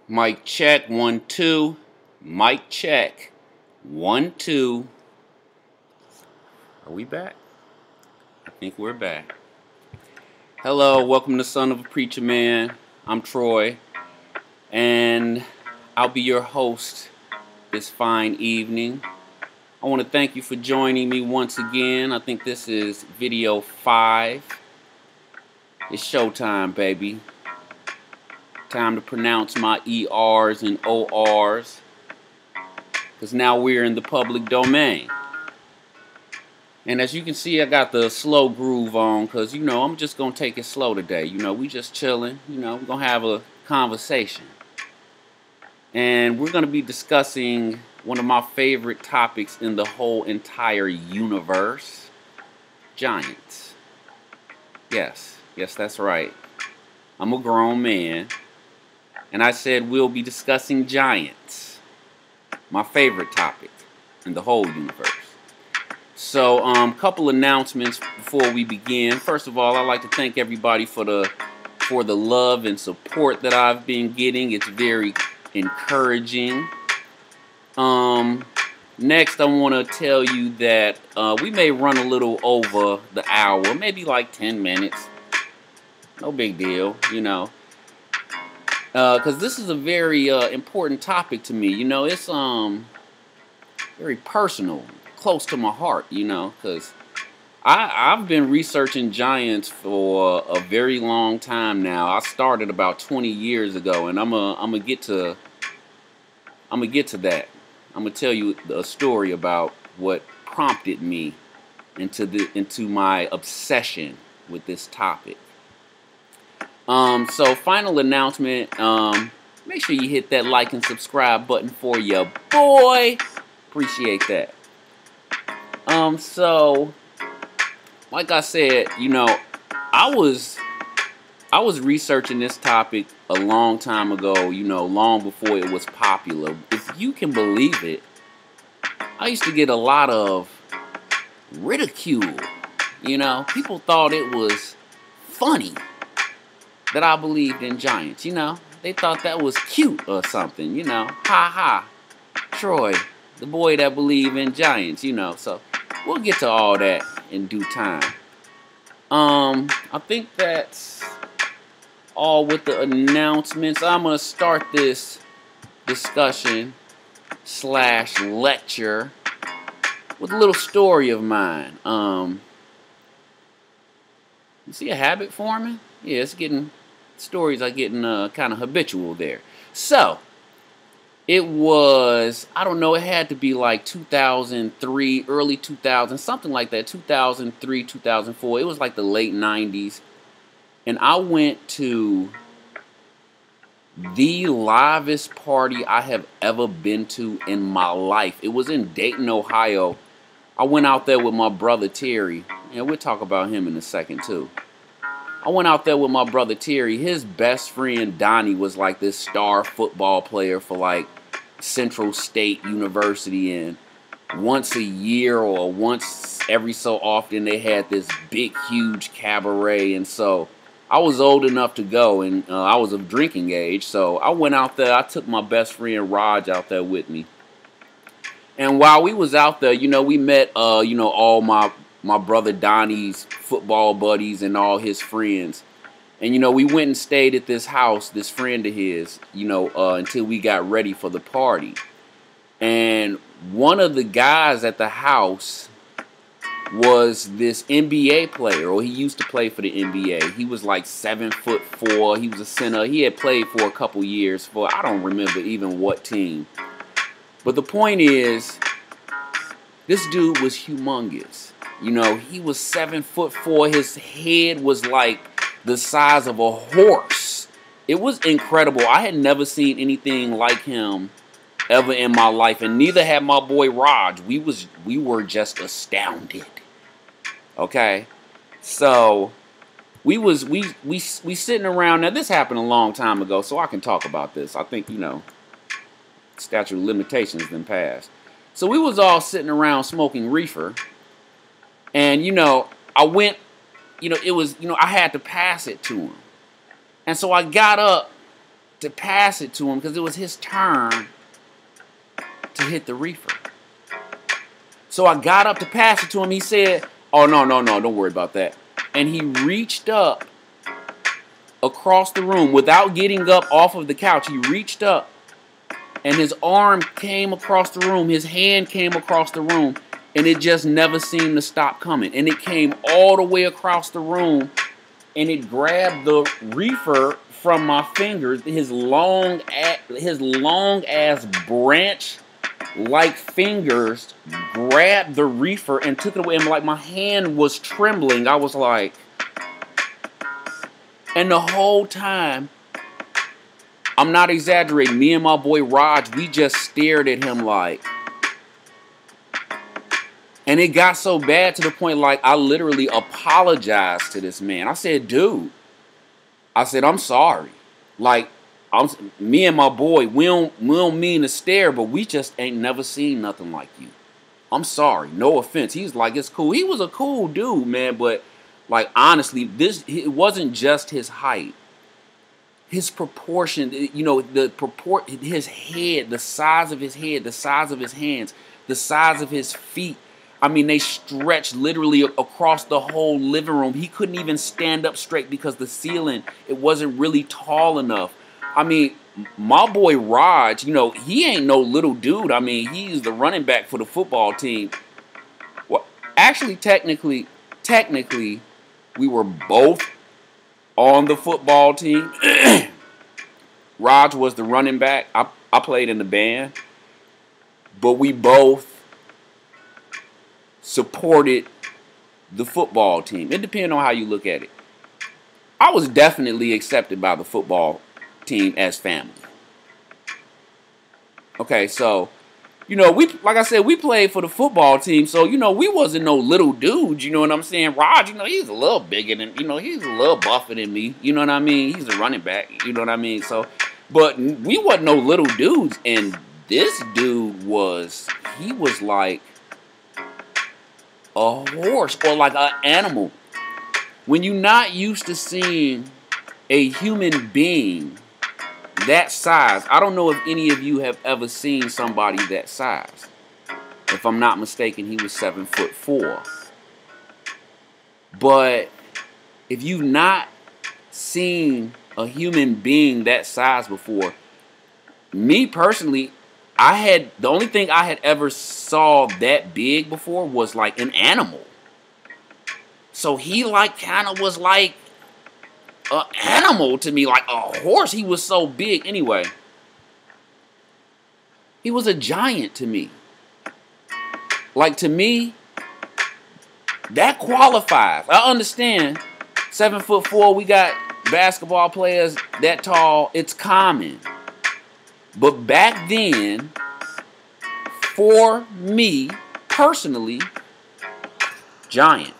Mic check, 1, 2. Mic check, 1, 2. Are we back? I think we're back. Hello, welcome to Son of a Preacher Man. I'm Troy, and I'll be your host this fine evening. I want to thank you for joining me once again. I think this is video 5. It's showtime, baby. Time to pronounce my ERs and ORs, because now we're in the public domain. And as you can see, I got the slow groove on, because, I'm just going to take it slow today. We just chilling. We're going to have a conversation. And we're going to be discussing one of my favorite topics in the whole entire universe. Giants. Yes, that's right. I'm a grown man. And I said we'll be discussing giants. My favorite topic in the whole universe. So, couple announcements before we begin. First of all, I'd like to thank everybody for the love and support that I've been getting. It's very encouraging. Next, I want to tell you that we may run a little over the hour, maybe like 10 minutes. No big deal, because this is a very important topic to me. It's very personal, close to my heart, because I've been researching giants for a very long time now. I started about 20 years ago, and I'm gonna get to that. I'm gonna tell you a story about what prompted me into my obsession with this topic. So final announcement, make sure you hit that like and subscribe button for your boy. Appreciate that. So, like I said, I was researching this topic a long time ago, long before it was popular. If you can believe it, I used to get a lot of ridicule, people thought it was funny that I believed in giants, They thought that was cute or something, Ha ha. Troy, the boy that believed in giants, So we'll get to all that in due time. I think that's all with the announcements. I'm going to start this discussion / lecture with a little story of mine. You see a habit forming? Yeah, stories are getting kind of habitual there. So, it was, I don't know, it had to be like 2003, early 2000, something like that, 2003, 2004. It was like the late 90s. And I went to the livest party I have ever been to in my life. It was in Dayton, Ohio. I went out there with my brother Terry. And we'll talk about him in a second too. I went out there with my brother Terry. His best friend Donnie was like this star football player for like Central State University, and once a year or once every so often they had this big huge cabaret. And so I was old enough to go, and I was of drinking age, so I went out there. I took my best friend Raj out there with me, and while we was out there, we met all my brother Donnie's football buddies and all his friends. And, we went and stayed at this house, this friend of his, until we got ready for the party. And one of the guys at the house was this NBA player, or he used to play for the NBA. He was like 7'4". He was a center. He had played for a couple years for, I don't remember even what team. But the point is, this dude was humongous. He was 7'4". His head was like the size of a horse. It was incredible. I had never seen anything like him ever in my life, and neither had my boy Raj. We were just astounded. Okay, so we sitting around. Now this happened a long time ago, so I can talk about this. I think statute of limitations been passed. So we was all sitting around smoking reefer. And, I went, it was, I had to pass it to him. And so I got up to pass it to him because it was his turn to hit the reefer. So I got up to pass it to him. He said, oh, no, don't worry about that. And he reached up across the room without getting up off of the couch. He reached up and his arm came across the room. His hand came across the room and it just never seemed to stop coming. And it came all the way across the room and it grabbed the reefer from my fingers. His long ass branch like fingers grabbed the reefer and took it away. And like my hand was trembling. I was like, and the whole time, I'm not exaggerating, me and my boy Raj, we just stared at him like, and it got so bad to the point like I literally apologized to this man. I said, dude, I said, I'm sorry. Like, me and my boy, we don't mean to stare, but we just ain't never seen nothing like you. I'm sorry, no offense. He's like, it's cool. He was a cool dude, man, but like honestly, it wasn't just his height. His proportion, you know, his head, the size of his head, the size of his hands, the size of his feet. I mean, they stretched literally across the whole living room. He couldn't even stand up straight because the ceiling, it wasn't really tall enough. I mean, my boy Raj, you know, he ain't no little dude. I mean, he's the running back for the football team. Well, actually, technically, we were both on the football team. Raj was the running back. I played in the band. But we both supported the football team. It depends on how you look at it. I was definitely accepted by the football team as family. Okay, so, you know, like I said, we played for the football team, so, you know, we wasn't no little dudes, you know what I'm saying? Raj, you know, he's a little bigger than, you know, he's a little buffer than me, you know what I mean? He's a running back, you know what I mean? So, but we wasn't no little dudes, and this dude he was like a horse or like an animal. When you're not used to seeing a human being that size, I don't know if any of you have ever seen somebody that size. If I'm not mistaken, he was 7'4". But if you've not seen a human being that size before, me personally, the only thing I had ever saw that big before was like an animal. So he like kind of was like an animal to me, like a horse. He was so big. Anyway, he was a giant to me. Like, to me, that qualifies. I understand 7'4", we got basketball players that tall. It's common. But back then, for me personally, giant.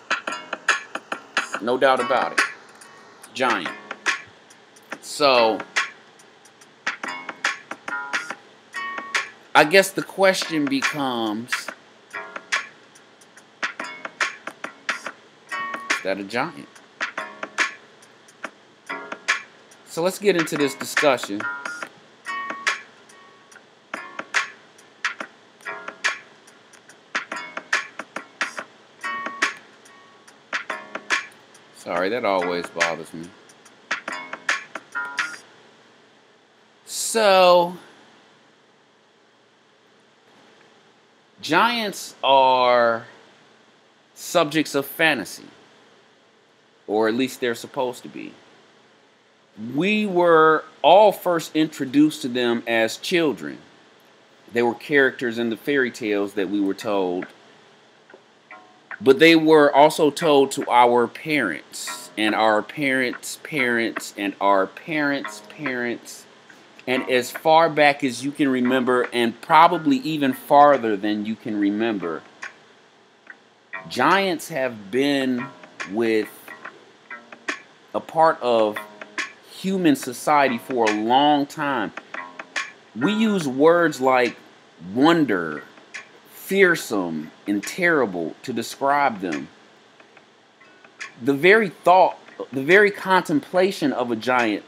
No doubt about it. Giant. So, I guess the question becomes, is that a giant? So let's get into this discussion. Sorry, that always bothers me. So, giants are subjects of fantasy. Or at least they're supposed to be. We were all first introduced to them as children. They were characters in the fairy tales that we were told. But they were also told to our parents, and our parents' parents, and our parents' parents, and as far back as you can remember, and probably even farther than you can remember. Giants have been with a part of human society for a long time. We use words like wonder, fearsome, and terrible to describe them. The very thought, the very contemplation of a giant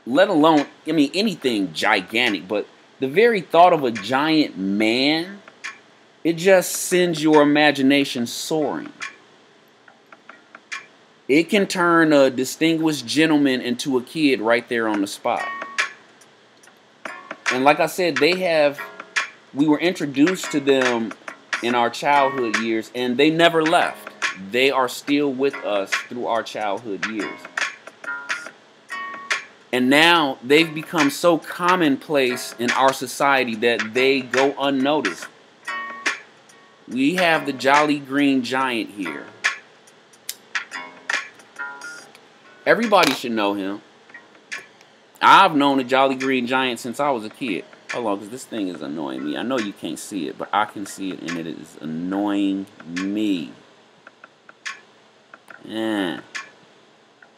let alone, I mean, anything gigantic, but the very thought of a giant man, it just sends your imagination soaring. It can turn a distinguished gentleman into a kid right there on the spot. And like I said, we were introduced to them in our childhood years, and they never left. They are still with us through our childhood years. And now they've become so commonplace in our society that they go unnoticed. We have the Jolly Green Giant here. Everybody should know him. I've known the Jolly Green Giant since I was a kid. Hold on, because this thing is annoying me. I know you can't see it, but I can see it, and it is annoying me. Yeah.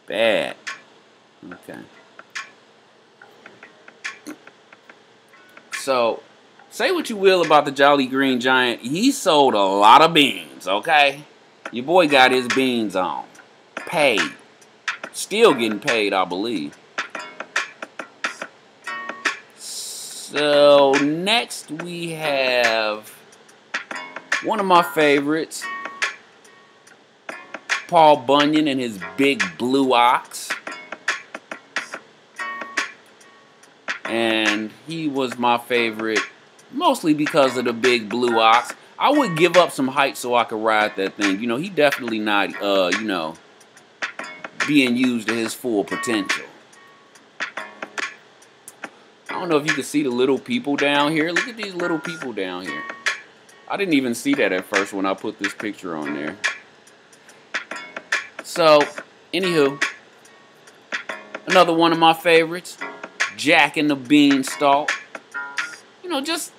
Bad. Okay. So, say what you will about the Jolly Green Giant. He sold a lot of beans, okay? Your boy got his beans on. Paid. Still getting paid, I believe. So, next we have one of my favorites, Paul Bunyan and his big blue ox. And he was my favorite mostly because of the big blue ox. I would give up some height so I could ride that thing. You know, he definitely not, you know, being used to his full potential. I don't know if you can see the little people down here. Look at these little people down here. I didn't even see that at first when I put this picture on there. So, anywho, another one of my favorites, Jack and the Beanstalk. You know, just,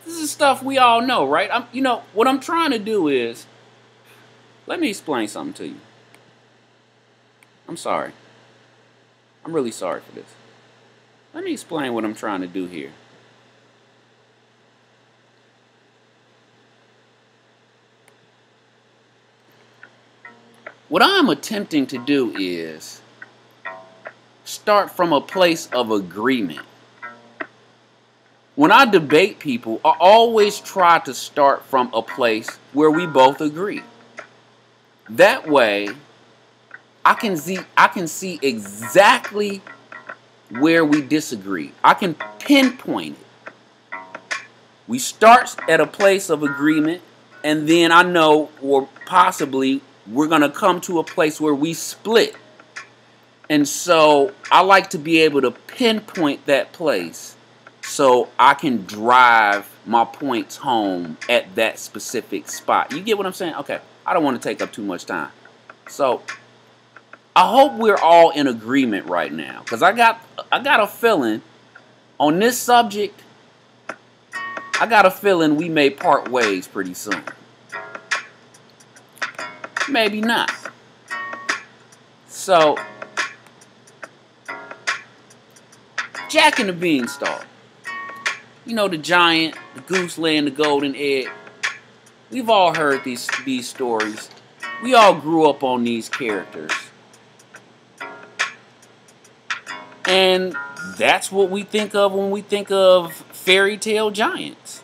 this is stuff we all know, right? You know, what I'm trying to do is, let me explain something to you. I'm sorry. I'm really sorry for this. Let me explain what I'm trying to do here. What I'm attempting to do is start from a place of agreement. When I debate people, I always try to start from a place where we both agree. That way, I can see exactly where we disagree. I can pinpoint it. We start at a place of agreement, and then I know, or possibly, we're going to come to a place where we split. And so, I like to be able to pinpoint that place so I can drive my points home at that specific spot. You get what I'm saying? Okay, I don't want to take up too much time. So, I hope we're all in agreement right now, because I got a feeling on this subject, I got a feeling we may part ways pretty soon. Maybe not. So, Jack and the Beanstalk. You know, the giant, the goose laying the golden egg. We've all heard these stories. We all grew up on these characters. And that's what we think of when we think of fairy tale giants.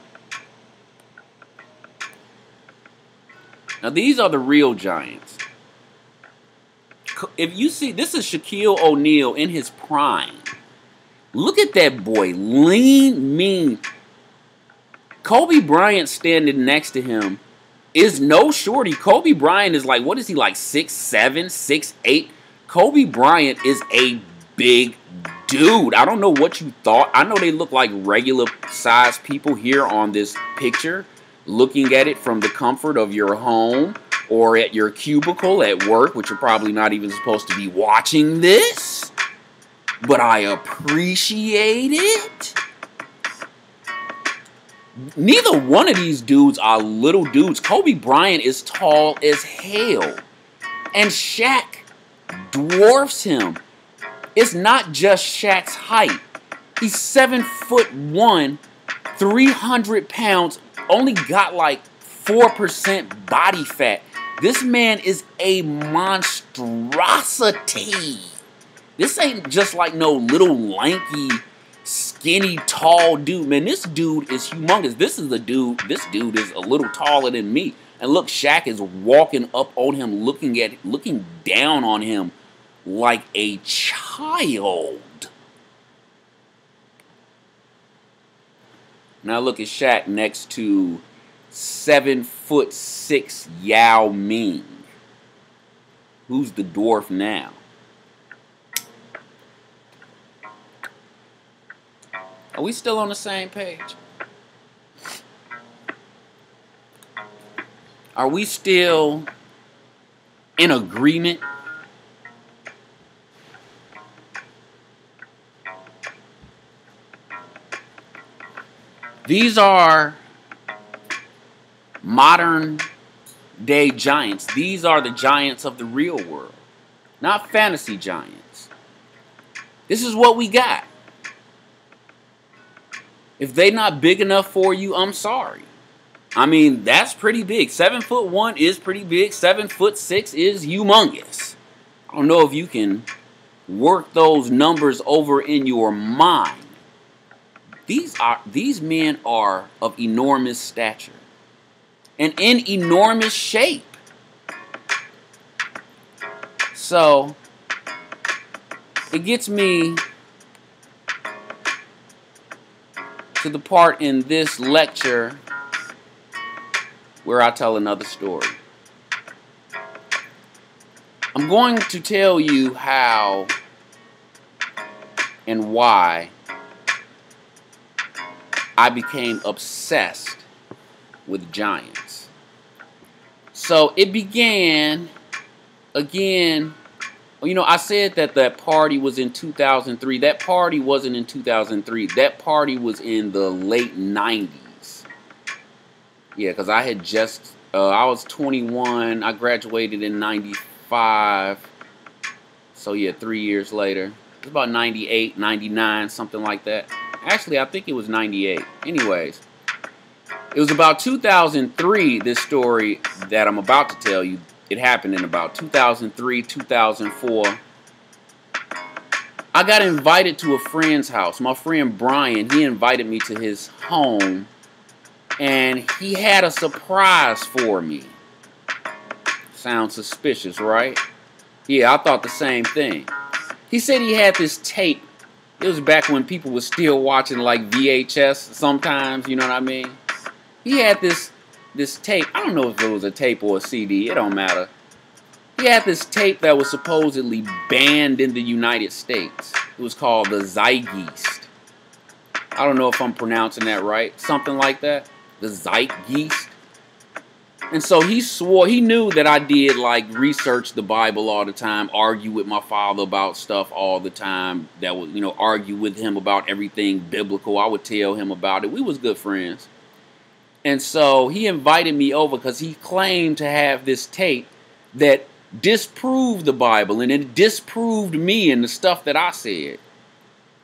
Now, these are the real giants. If you see, this is Shaquille O'Neal in his prime. Look at that boy, lean, mean. Kobe Bryant standing next to him is no shorty. Kobe Bryant is like, what is he, like 6'7", 6'8"? Kobe Bryant is a big dude. I don't know what you thought. I know they look like regular sized people here on this picture, looking at it from the comfort of your home or at your cubicle at work, which you're probably not even supposed to be watching this. But I appreciate it. Neither one of these dudes are little dudes. Kobe Bryant is tall as hell. And Shaq dwarfs him. It's not just Shaq's height. He's 7'1", 300 pounds, only got like 4% body fat. This man is a monstrosity. This ain't just like no little lanky, skinny, tall dude. Man, this dude is humongous. This dude is a little taller than me. And look, Shaq is walking up on him, looking down on him like a child. Now look at Shaq next to 7'6" Yao Ming. Who's the dwarf now? Are we still on the same page? Are we still in agreement? These are modern day giants. These are the giants of the real world, not fantasy giants. This is what we got. If they're not big enough for you, I'm sorry. I mean, that's pretty big. 7'1" is pretty big. 7'6" is humongous. I don't know if you can work those numbers over in your mind. These men are of enormous stature and in enormous shape. So it gets me to the part in this lecture where I tell another story. I'm going to tell you how and why I became obsessed with giants. So it began, again, you know, I said that party was in 2003. That party wasn't in 2003. That party was in the late 90s. Yeah, because I had just, I was 21. I graduated in 95. So yeah, 3 years later. It was about 98, 99, something like that. Actually, I think it was 98. Anyways, it was about 2003, this story that I'm about to tell you. It happened in about 2003, 2004. I got invited to a friend's house. My friend Bryant, he invited me to his home, and he had a surprise for me. Sounds suspicious, right? Yeah, I thought the same thing. He said he had this tape. It was back when people were still watching like VHS sometimes, you know what I mean? He had this tape. I don't know if it was a tape or a CD. It don't matter. He had this tape that was supposedly banned in the United States. It was called the Zeitgeist. I don't know if I'm pronouncing that right. Something like that. The Zeitgeist. And so he swore, he knew that I did like research the Bible all the time, argue with my father about stuff all the time, that would, you know, argue with him about everything biblical. I would tell him about it. We was good friends. And so he invited me over because he claimed to have this tape that disproved the Bible, and it disproved me and the stuff that I said.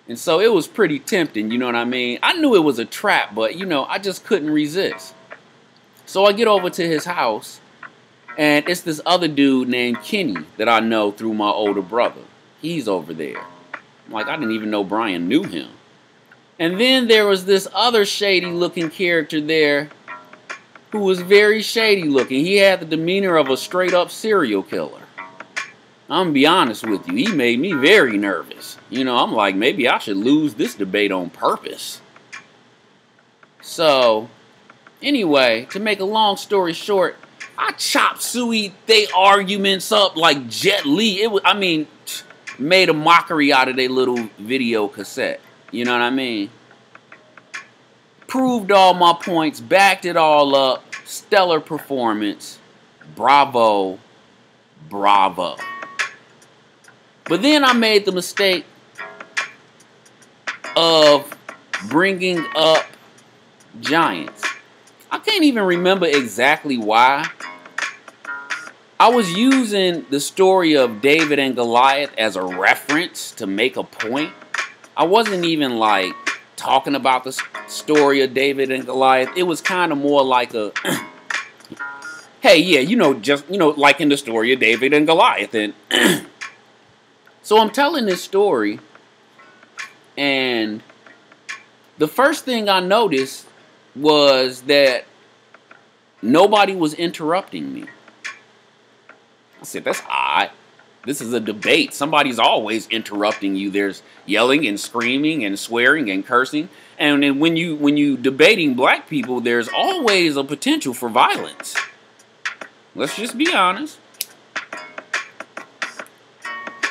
And so it was pretty tempting, you know what I mean? I knew it was a trap, but, you know, I just couldn't resist. So I get over to his house, and it's this other dude named Kenny that I know through my older brother. He's over there. I'm like, I didn't even know Brian knew him. And then there was this other shady-looking character there who was very shady-looking. He had the demeanor of a straight-up serial killer. I'm going to be honest with you. He made me very nervous. You know, I'm like, maybe I should lose this debate on purpose. So, anyway, to make a long story short, I chopped suey they arguments up like Jet Li. It was, I mean, made a mockery out of their little video cassette. You know what I mean? Proved all my points, backed it all up. Stellar performance. Bravo. Bravo. But then I made the mistake of bringing up giants. I can't even remember exactly why. I was using the story of David and Goliath as a reference to make a point. I wasn't even like talking about the story of David and Goliath. It was kind of more like a, hey, yeah, you know, just, you know, like in the story of David and Goliath. And So I'm telling this story, and the first thing I noticed was that nobody was interrupting me. I said, that's odd. This is a debate. Somebody's always interrupting you. There's yelling and screaming and swearing and cursing. And then when you debating black people, there's always a potential for violence. Let's just be honest.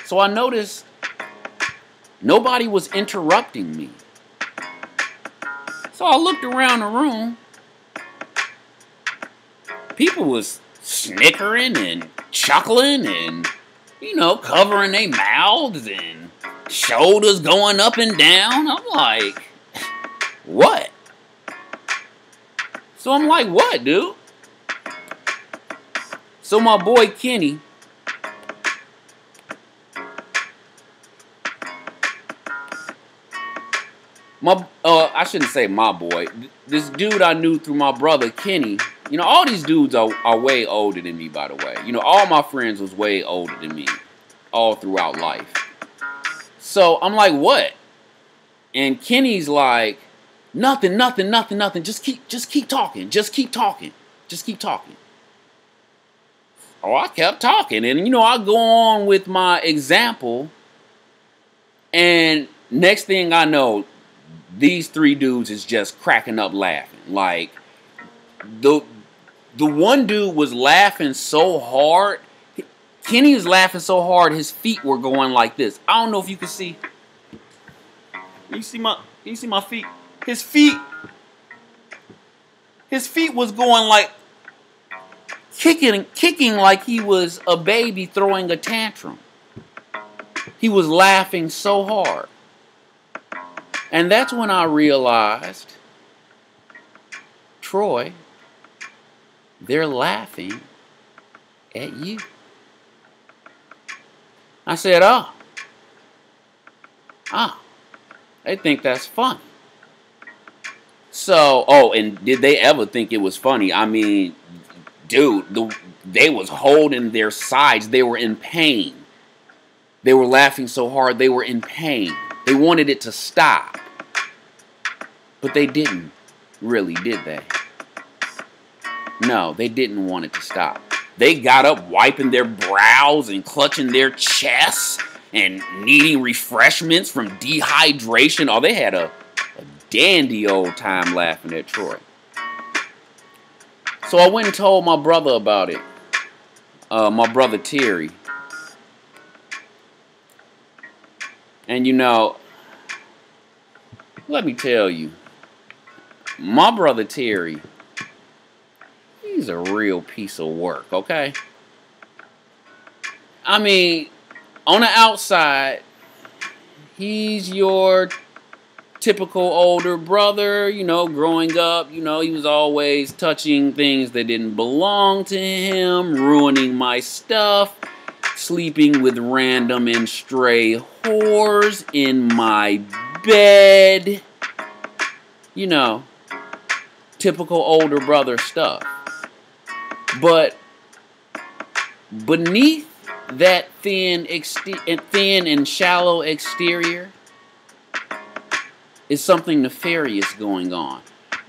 So I noticed nobody was interrupting me. So I looked around the room. People was snickering and chuckling and, you know, covering their mouths and shoulders going up and down. I'm like, what? So I'm like, what, dude? So my boy Kenny, I shouldn't say my boy. This dude I knew through my brother Kenny. You know, all these dudes are way older than me, by the way. You know, all my friends was way older than me all throughout life. So I'm like, what? And Kenny's like, nothing. Just keep talking. Just keep talking. Oh, I kept talking. And, you know, I go on with my example. And next thing I know, these three dudes is just cracking up laughing. Like, the one dude was laughing so hard. Kenny was laughing so hard, his feet were going like this. I don't know if you can see. You see my feet? His feet was going like, kicking like he was a baby throwing a tantrum. He was laughing so hard. And that's when I realized, Troy, they're laughing at you. I said, they think that's funny. So, and did they ever think it was funny? I mean, dude, they was holding their sides. They were in pain. They were laughing so hard, they were in pain. They wanted it to stop. But they didn't really, did they? No, they didn't want it to stop. They got up wiping their brows and clutching their chests and needing refreshments from dehydration. Oh, they had a dandy old time laughing at Troy. So I went and told my brother about it. My brother Terry. And you know, let me tell you, my brother Terry, he's a real piece of work, okay? I mean, on the outside, he's your typical older brother, you know, growing up, you know, he was always touching things that didn't belong to him, ruining my stuff, sleeping with random and stray whores in my bed. You know, typical older brother stuff. But beneath that thin and shallow exterior is something nefarious going on.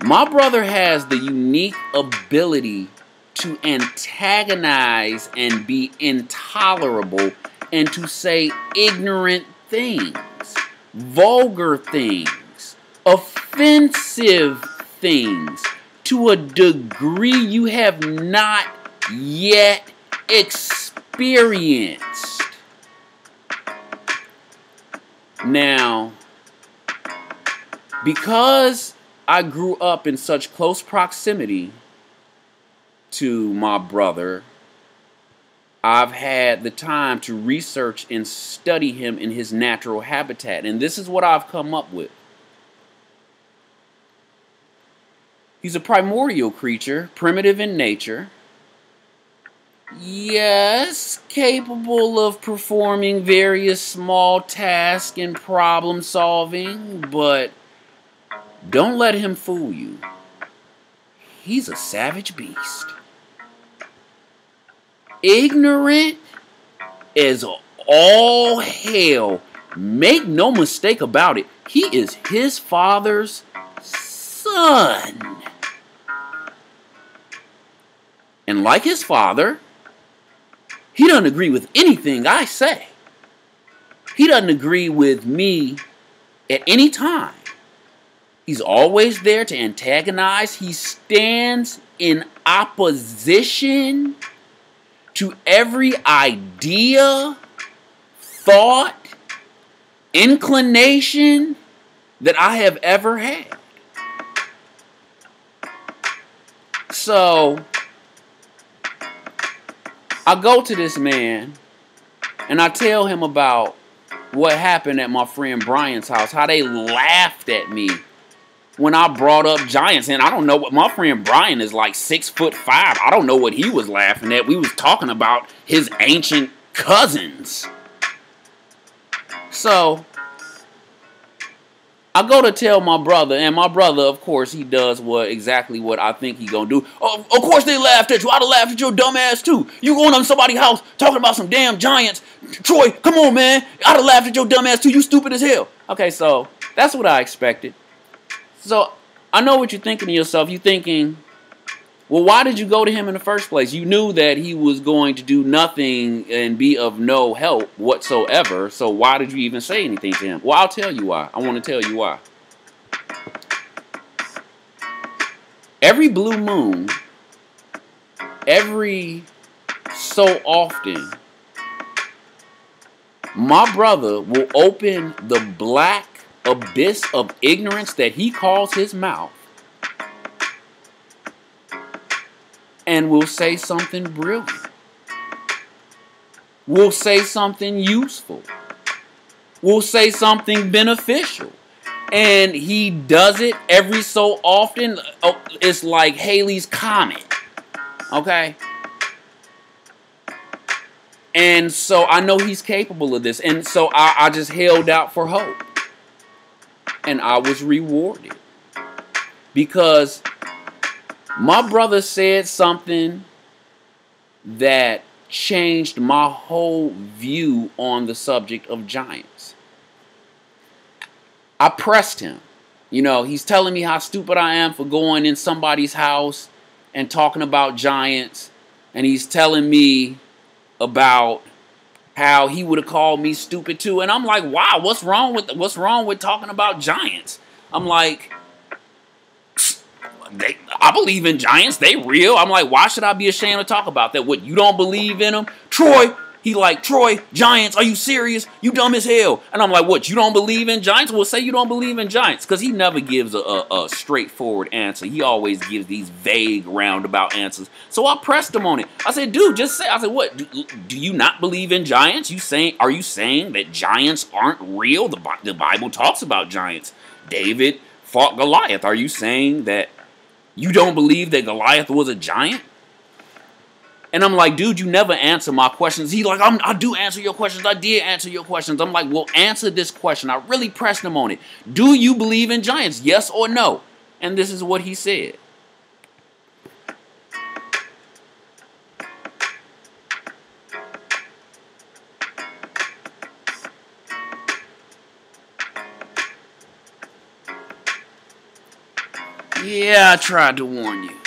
My brother has the unique ability to antagonize and be intolerable and to say ignorant things, vulgar things, offensive things to a degree you have not yet experienced. Now, because I grew up in such close proximity to my brother, I've had the time to research and study him in his natural habitat. And this is what I've come up with. He's a primordial creature, primitive in nature. Yes, capable of performing various small tasks and problem solving, but don't let him fool you. He's a savage beast. Ignorant as all hell. Make no mistake about it. He is his father's son. And like his father, he doesn't agree with anything I say. He doesn't agree with me at any time. He's always there to antagonize. He stands in opposition to every idea, thought, inclination that I have ever had. So, I go to this man and I tell him about what happened at my friend Bryant's house, how they laughed at me when I brought up giants. And I don't know what my friend Bryant is like 6'5". I don't know what he was laughing at. We was talking about his ancient cousins. So I go to tell my brother, and my brother, of course, he does exactly what I think he gonna do. Oh, of course they laughed at you. I'd have laughed at your dumb ass too. You going on somebody's house talking about some damn giants. Troy, come on, man. I'd have laughed at your dumb ass too. You stupid as hell. Okay, so that's what I expected. So I know what you're thinking to yourself. You're thinking, well, why did you go to him in the first place? You knew that he was going to do nothing and be of no help whatsoever. So why did you even say anything to him? Well, I'll tell you why. I want to tell you why. Every blue moon, every so often, my brother will open the black abyss of ignorance that he calls his mouth and will say something brilliant. Will say something useful. Will say something beneficial. And he does it every so often. It's like Halley's Comet. Okay? And so I know he's capable of this. And so I just held out for hope. And I was rewarded. Because my brother said something that changed my whole view on the subject of giants. I pressed him. You know, he's telling me how stupid I am for going in somebody's house and talking about giants. And he's telling me about how he would have called me stupid too. And I'm like, wow, what's wrong with talking about giants? I'm like, I believe in giants. They real. I'm like, why should I be ashamed to talk about that? What, you don't believe in them? Troy, he like, Troy, giants, are you serious? You dumb as hell. And I'm like, what, you don't believe in giants? Well, say you don't believe in giants. Because he never gives a straightforward answer. He always gives these vague, roundabout answers. So I pressed him on it. I said, dude, just say. I said, what, do you not believe in giants? Are you saying that giants aren't real? The Bible talks about giants. David fought Goliath. Are you saying that you don't believe that Goliath was a giant? And I'm like, dude, you never answer my questions. He's like, I do answer your questions. I did answer your questions. I'm like, well, answer this question. I really pressed him on it. Do you believe in giants? Yes or no? And this is what he said. Yeah, I tried to warn you.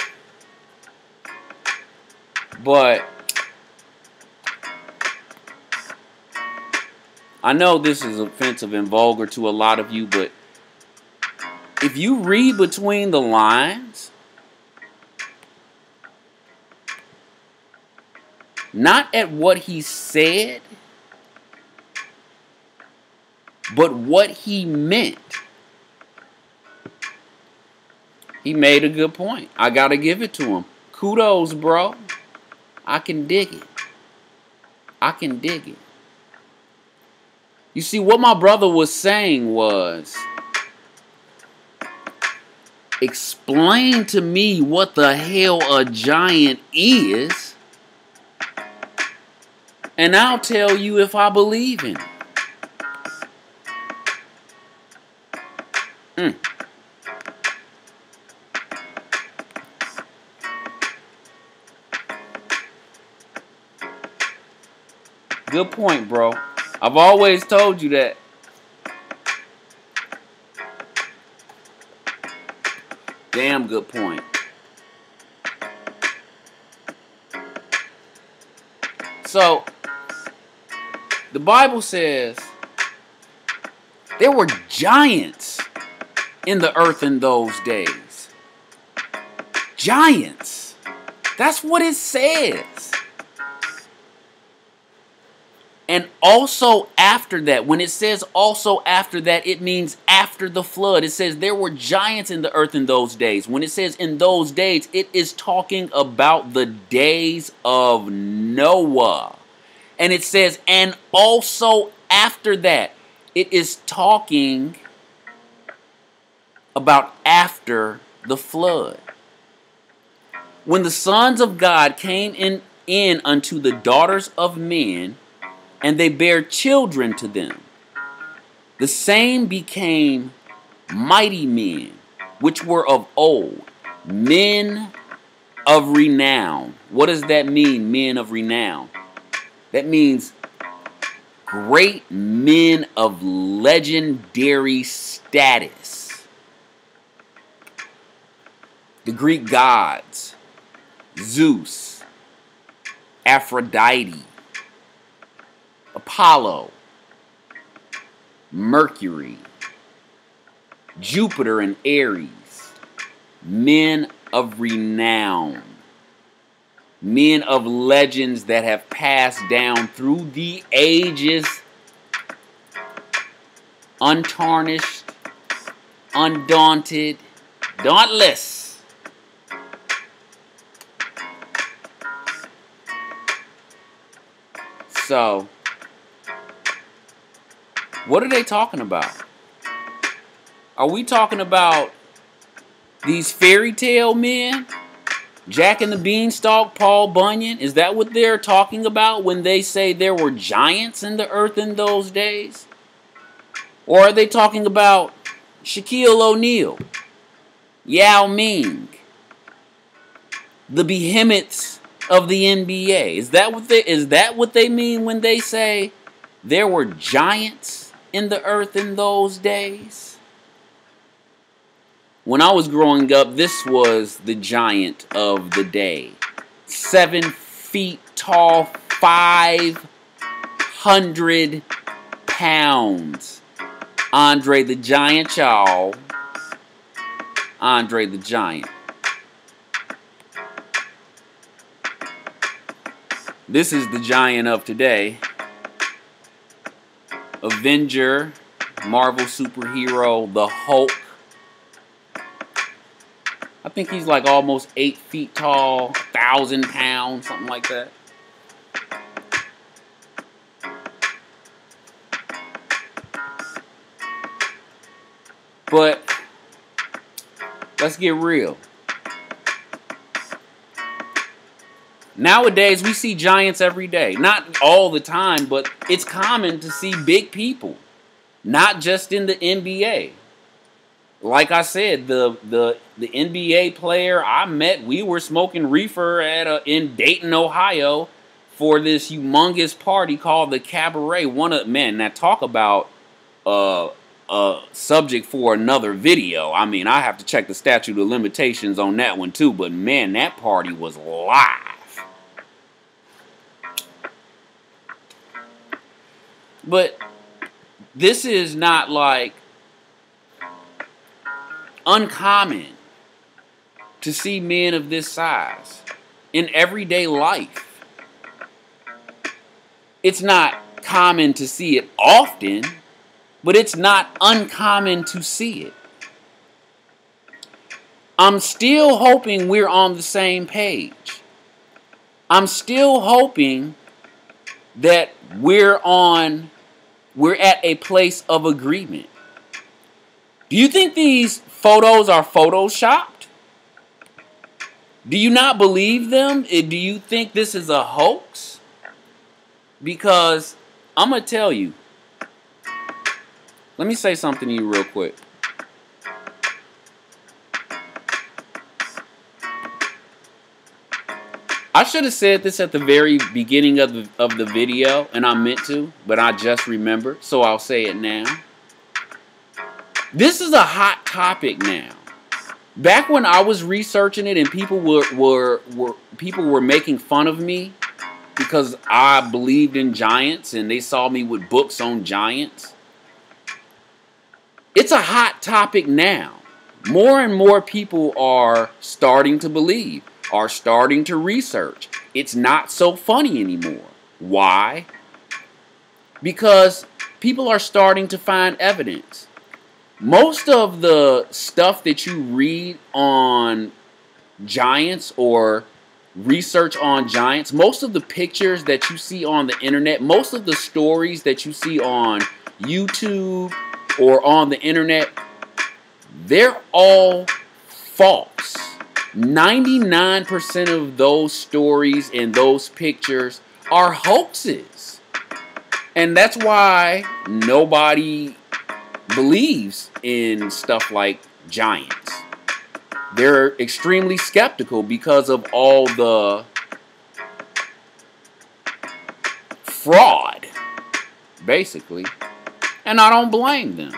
But I know this is offensive and vulgar to a lot of you, but if you read between the lines, not at what he said, but what he meant, he made a good point. I gotta give it to him. Kudos, bro. I can dig it. I can dig it. You see, what my brother was saying was, explain to me what the hell a giant is, and I'll tell you if I believe in it. Good point, bro. I've always told you that. Damn good point. So, the Bible says there were giants in the earth in those days. Giants. That's what it says. And also after that, when it says also after that, it means after the flood. It says there were giants in the earth in those days. When it says in those days, it is talking about the days of Noah. And it says, and also after that, it is talking about after the flood. When the sons of God came in unto the daughters of men, and they bare children to them, the same became mighty men, which were of old, men of renown. What does that mean, men of renown? That means great men of legendary status. The Greek gods, Zeus, Aphrodite, Apollo, Mercury, Jupiter and Ares, men of renown, men of legends that have passed down through the ages, untarnished, undaunted, dauntless. So, what are they talking about? Are we talking about these fairy tale men? Jack and the Beanstalk, Paul Bunyan? Is that what they're talking about when they say there were giants in the earth in those days? Or are they talking about Shaquille O'Neal, Yao Ming, the behemoths of the NBA? Is that what they mean when they say there were giants in the earth in those days? When I was growing up, this was the giant of the day. 7 feet tall, 500 pounds. Andre the Giant, y'all. Andre the Giant. This is the giant of today. Avenger, Marvel superhero, the Hulk. I think he's like almost 8 feet tall, 1,000 pounds, something like that. But let's get real. Nowadays, we see giants every day. Not all the time, but it's common to see big people. Not just in the NBA. Like I said, the NBA player I met, we were smoking reefer in Dayton, Ohio, for this humongous party called the Cabaret. Now talk about subject for another video. I mean, I have to check the statute of limitations on that one too. But man, that party was live. But this is not like uncommon to see men of this size in everyday life. It's not common to see it often, but it's not uncommon to see it. I'm still hoping we're on the same page. I'm still hoping that we're at a place of agreement. Do you think these photos are photoshopped? Do you not believe them? Do you think this is a hoax? Because I'm going to tell you. Let me say something to you real quick. I I should have said this at the very beginning of the video, and I meant to, but I just remembered, so I'll say it now. This is a hot topic now. Back when I was researching it and people were making fun of me because I believed in giants and they saw me with books on giants. It's a hot topic now. More and more people are starting to believe, are starting to research. It's not so funny anymore. Why? Because people are starting to find evidence. Most of the stuff that you read on giants or research on giants, most of the pictures that you see on the internet, most of the stories that you see on YouTube or on the internet, they're all false. 99% of those stories and those pictures are hoaxes. And that's why nobody believes in stuff like giants. They're extremely skeptical because of all the fraud, basically. And I don't blame them.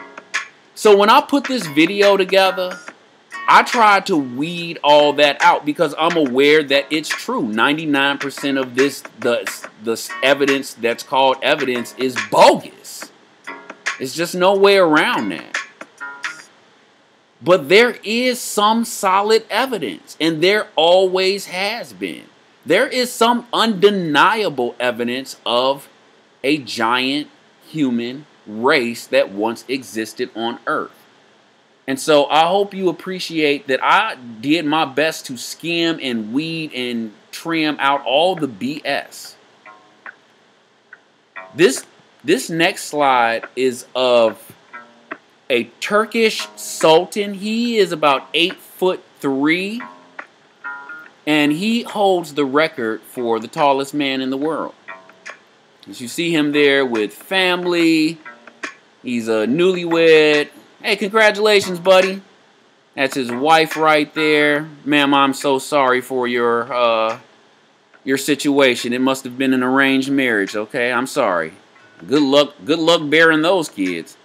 So when I put this video together, I tried to weed all that out because I'm aware that it's true. 99% of the evidence that's called evidence is bogus. There's just no way around that. But there is some solid evidence, and there always has been. There is some undeniable evidence of a giant human race that once existed on Earth. And so I hope you appreciate that I did my best to skim and weed and trim out all the BS. This next slide is of a Turkish Sultan. He is about 8'3", and he holds the record for the tallest man in the world. As you see him there with family, he's a newlywed. Hey, congratulations, buddy. That's his wife right there. Ma'am, I'm so sorry for your situation. It must have been an arranged marriage, okay? I'm sorry. Good luck bearing those kids.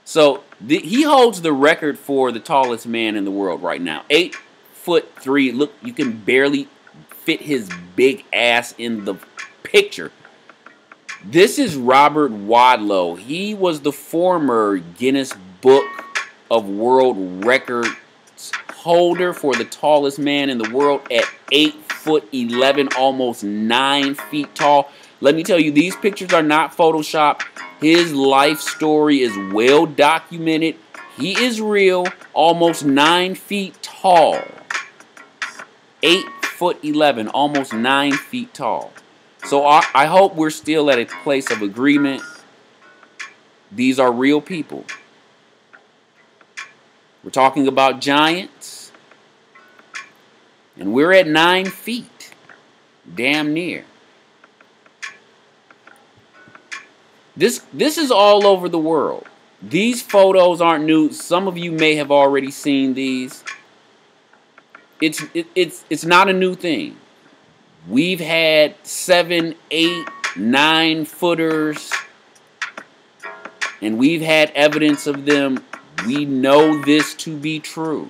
So he holds the record for the tallest man in the world right now. 8'3". Look, you can barely fit his big ass in the picture. This is Robert Wadlow. He was the former Guinness Book of World Records holder for the tallest man in the world at 8'11", almost 9 feet tall. Let me tell you, these pictures are not Photoshopped. His life story is well documented. He is real, almost 9 feet tall. 8'11", almost 9 feet tall. So I hope we're still at a place of agreement. These are real people. We're talking about giants. And we're at 9 feet. Damn near. This is all over the world. These photos aren't new. Some of you may have already seen these. It's not a new thing. We've had 7, 8, 9 footers, and we've had evidence of them. We know this to be true.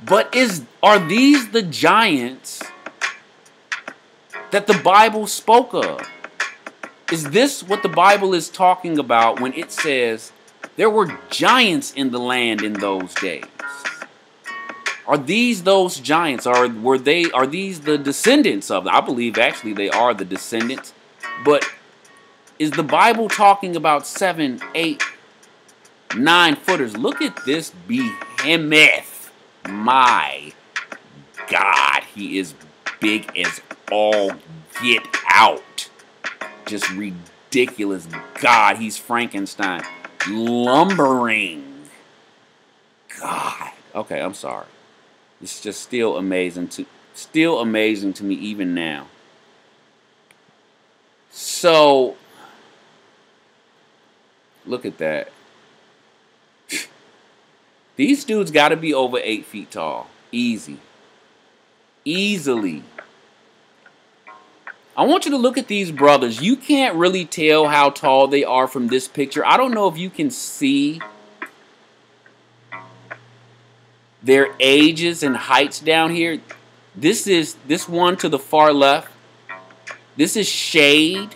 But are these the giants that the Bible spoke of? Is this what the Bible is talking about when it says there were giants in the land in those days? Are these those giants? Are these the descendants of them? I believe actually they are the descendants. But is the Bible talking about 7, 8, 9 footers? Look at this behemoth. My God, he is big as all get out. Just ridiculous. God, he's Frankenstein. Lumbering. God. Okay, I'm sorry. It's just still amazing to me even now. So look at that. These dudes got to be over 8 feet tall. Easy. Easily. I want you to look at these brothers. You can't really tell how tall they are from this picture. I don't know if you can see their ages and heights down here. This one to the far left. This is Shade.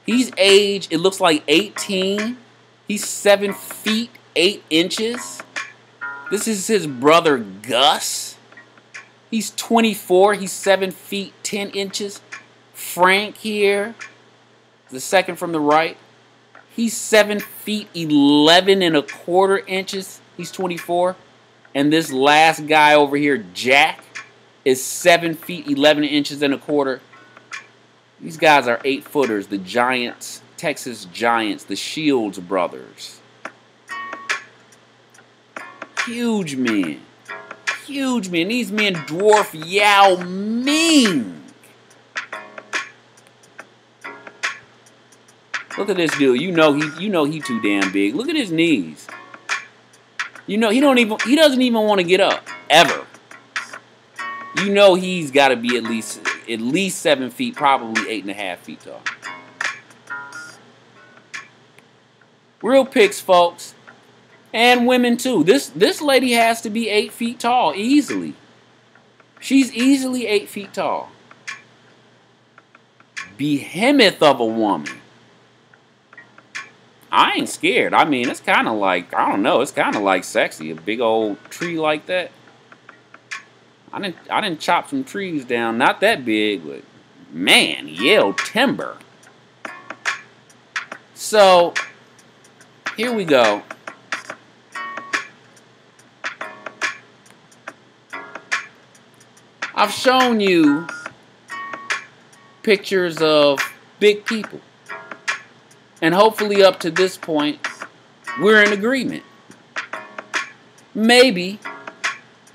He's aged, it looks like 18. He's 7 feet 8 inches. This is his brother Gus. He's 24. He's 7 feet 10 inches. Frank here, the second from the right. He's 7 feet 11 and a quarter inches. He's 24. And this last guy over here, Jack, is 7 feet 11 inches and a quarter. These guys are 8-footers, the Giants, Texas Giants, the Shields brothers. Huge men. Huge men. These men dwarf Yao Ming. Look at this dude. You know he too damn big. Look at his knees. You know he doesn't even want to get up ever. You know he's got to be at least 7 feet, probably 8.5 feet tall. Real pics, folks. And women too. This lady has to be 8 feet tall, easily. She's easily 8 feet tall. Behemoth of a woman. I ain't scared. I mean, it's kind of like, I don't know, it's kind of like sexy. A big old tree like that. I didn't chop some trees down, not that big, but man, yelled timber. So, here we go. I've shown you pictures of big people. And hopefully up to this point, we're in agreement. Maybe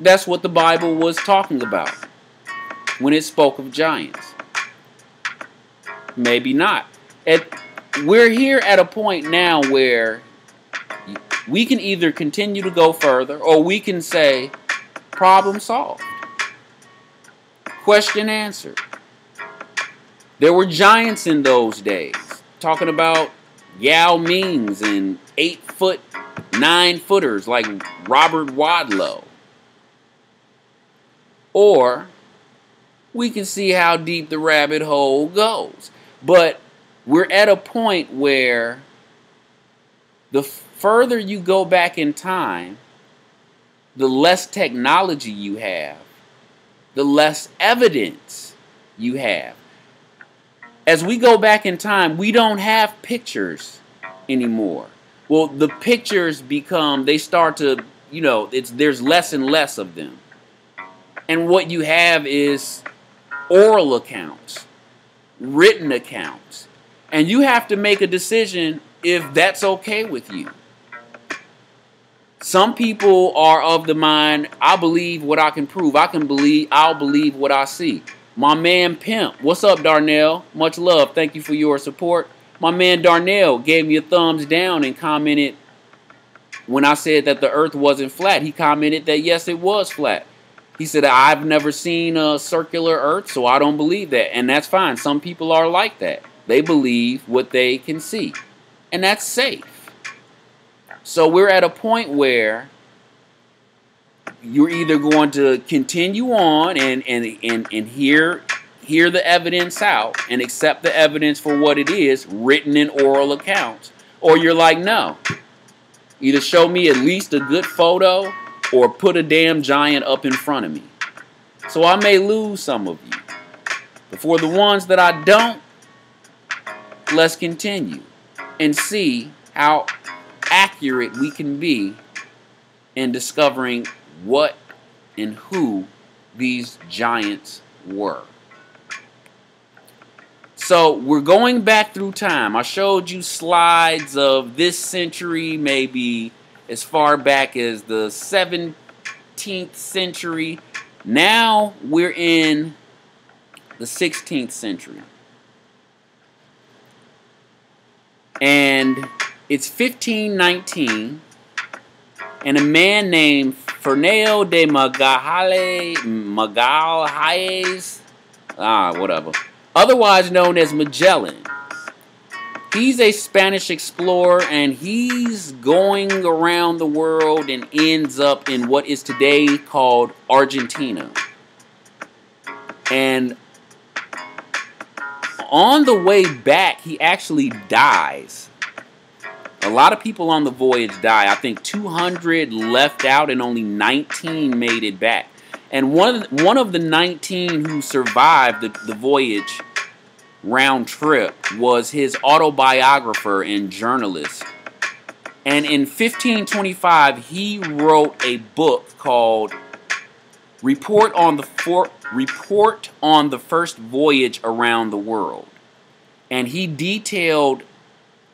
that's what the Bible was talking about when it spoke of giants. Maybe not. We're here at a point now where we can either continue to go further or we can say, problem solved. Question answered. There were giants in those days. Talking about Yao Mings and 8-foot, 9-footers like Robert Wadlow. Or we can see how deep the rabbit hole goes. But we're at a point where the further you go back in time, the less technology you have, the less evidence you have. As we go back in time, we don't have pictures anymore. Well, the pictures become, they start to, there's less and less of them. And what you have is oral accounts, written accounts. And you have to make a decision if that's okay with you. Some people are of the mind, I believe what I can prove. I'll believe what I see. My man Pimp, what's up, Darnell? Much love. Thank you for your support. My man Darnell gave me a thumbs down and commented when I said that the earth wasn't flat. He commented that yes, it was flat. He said, I've never seen a circular earth, so I don't believe that. And that's fine. Some people are like that. They believe what they can see. And that's safe. So we're at a point where you're either going to continue on and hear the evidence out and accept the evidence for what it is, written in oral accounts, or you're like, no. Either show me at least a good photo or put a damn giant up in front of me. So I may lose some of you. But for the ones that I don't, let's continue and see how accurate we can be in discovering what and who these giants were. So we're going back through time. I showed you slides of this century, maybe as far back as the 17th century. Now we're in the 16th century. And it's 1519. and a man named Fernando de Magalhães, whatever, otherwise known as Magellan. He's a Spanish explorer, and he's going around the world and ends up in what is today called Argentina. And on the way back, he actually dies. A lot of people on the voyage die. I think 200 left out and only 19 made it back. And one of the 19 who survived the voyage round trip was his autobiographer and journalist. And in 1525, he wrote a book called Report on the First Voyage Around the World. And he detailed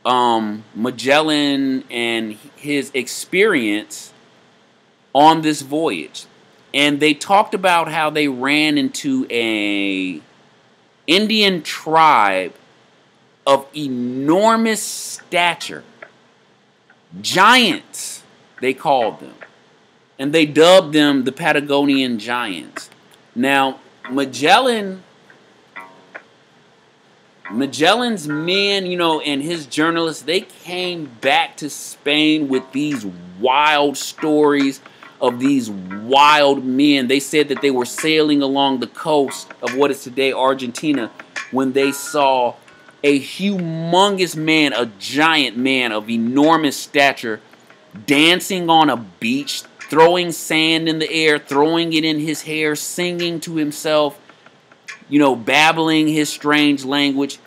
Magellan and his experience on this voyage. And they talked about how they ran into a Indian tribe of enormous stature. Giants, they called them. And they dubbed them the Patagonian Giants. Now, Magellan's men, and his journalists, they came back to Spain with these wild stories of these wild men. They said that they were sailing along the coast of what is today Argentina when they saw a humongous man, a giant man of enormous stature, dancing on a beach, throwing sand in the air, throwing it in his hair, singing to himself, babbling his strange language.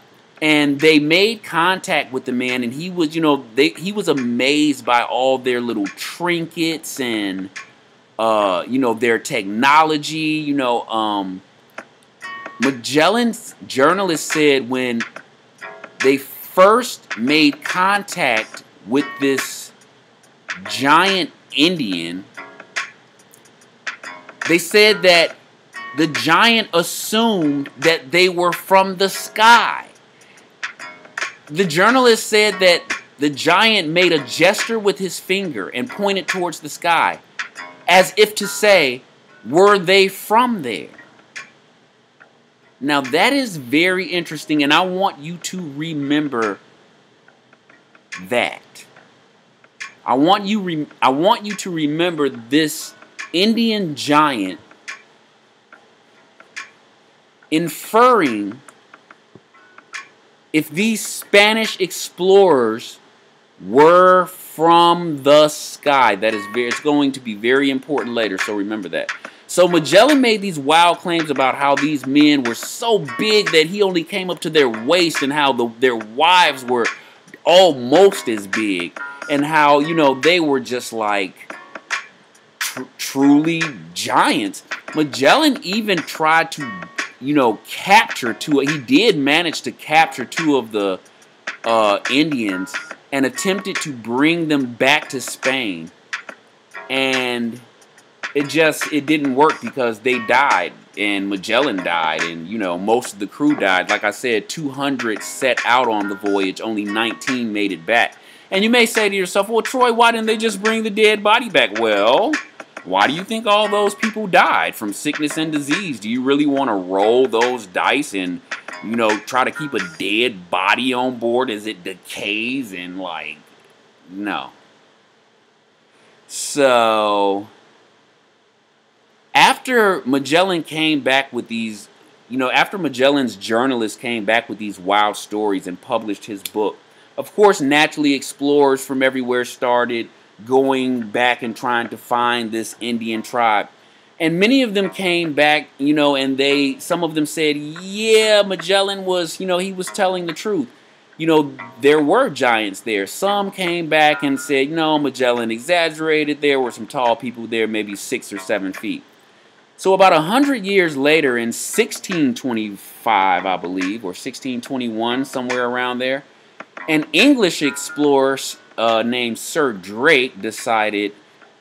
And they made contact with the man, and he was, he was amazed by all their little trinkets and, their technology. Magellan's journalist said when they first made contact with this giant Indian, they said that the giant assumed that they were from the sky. The journalist said that the giant made a gesture with his finger and pointed towards the sky, as if to say, were they from there? Now that is very interesting, and I want you to remember that. I want you to remember this Indian giant inferring if these Spanish explorers were from the sky. It's going to be very important later, so remember that. So Magellan made these wild claims about how these men were so big that he only came up to their waist, and how their wives were almost as big, and how, they were just like truly giants. Magellan even tried to, capture two. He did manage to capture two of the Indians and attempted to bring them back to Spain. And it didn't work because they died, and Magellan died, and, most of the crew died. Like I said, 200 set out on the voyage, only 19 made it back. And you may say to yourself, well, Troy, why didn't they just bring the dead body back? Well, why do you think all those people died from sickness and disease? Do you really want to roll those dice and, try to keep a dead body on board as it decays and, no. So after Magellan came back with these, after Magellan's journalist came back with these wild stories and published his book, of course, naturally, explorers from everywhere started going back and trying to find this Indian tribe. And many of them came back, and some of them said, yeah, Magellan was, he was telling the truth. There were giants there. Some came back and said, no, Magellan exaggerated. There were some tall people there, maybe 6 or 7 feet. So about 100 years later, in 1625, I believe, or 1621, somewhere around there, an English explorer named Sir Drake decided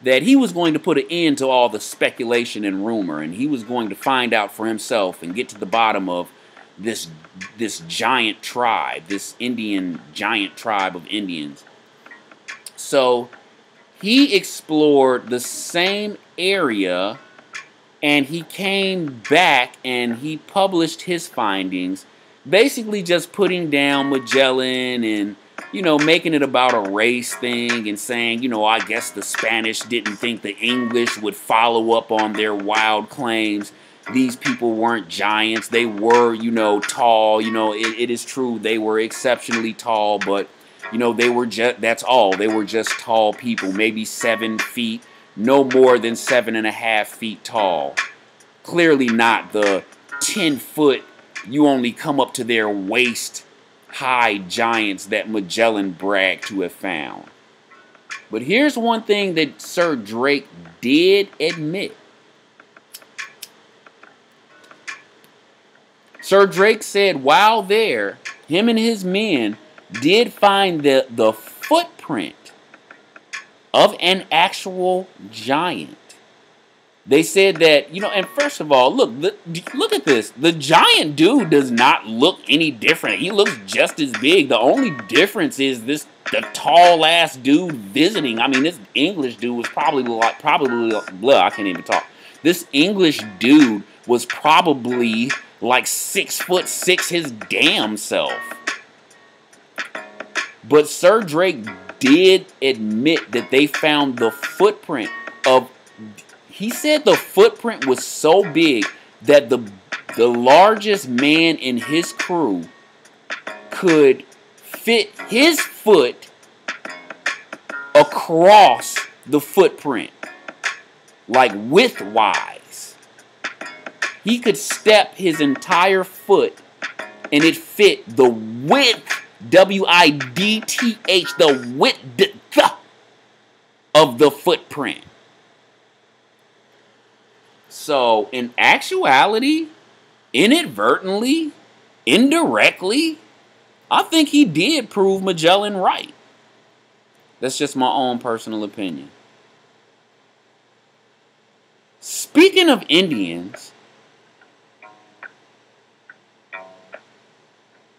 that he was going to put an end to all the speculation and rumor, and he was going to find out for himself and get to the bottom of this giant tribe, this Indian giant tribe of Indians. So he explored the same area, and he came back and he published his findings, basically just putting down Magellan and, you know, making it about a race thing and saying, you know, I guess the Spanish didn't think the English would follow up on their wild claims. These people weren't giants. They were, you know, tall. You know, it is true they were exceptionally tall, but, you know, they were just, that's all. They were just tall people, maybe 7 feet, no more than 7.5 feet tall. Clearly not the 10-foot, you only come up to their waist high giants that Magellan bragged to have found. But here's one thing that Sir Drake did admit. Sir Drake said while there, him and his men did find the footprint of an actual giant. They said that, you know, and first of all, look at this. The giant dude does not look any different. He looks just as big. The only difference is the tall ass dude visiting. I mean, this English dude was probably I can't even talk. This English dude was probably like 6'6" his damn self. But Sir Drake did admit that they found the footprint of, he said the footprint was so big that the largest man in his crew could fit his foot across the footprint, like width-wise. He could step his entire foot and it fit the width, W-I-D-T-H, the width of the footprint. So, in actuality, inadvertently, indirectly, I think he did prove Magellan right. That's just my own personal opinion. Speaking of Indians,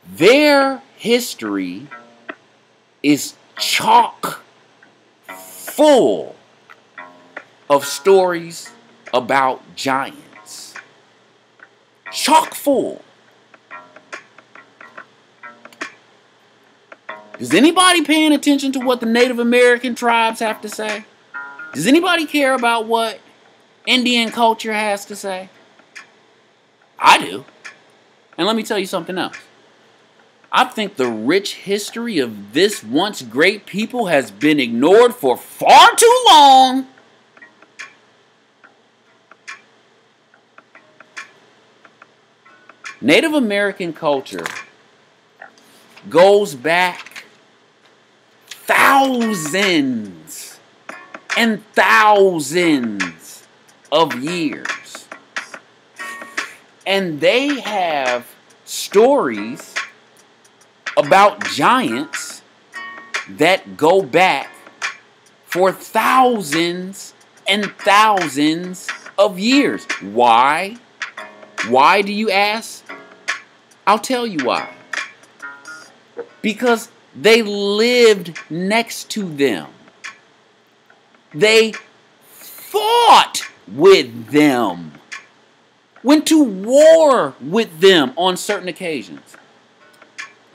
their history is chock full of stories about giants. Chock full. Is anybody paying attention to what the Native American tribes have to say? Does anybody care about what Indian culture has to say? I do. And let me tell you something else. I think the rich history of this once great people has been ignored for far too long. Native American culture goes back thousands and thousands of years. And they have stories about giants that go back for thousands and thousands of years. Why? Why do you ask? I'll tell you why. Because they lived next to them. They fought with them. Went to war with them on certain occasions.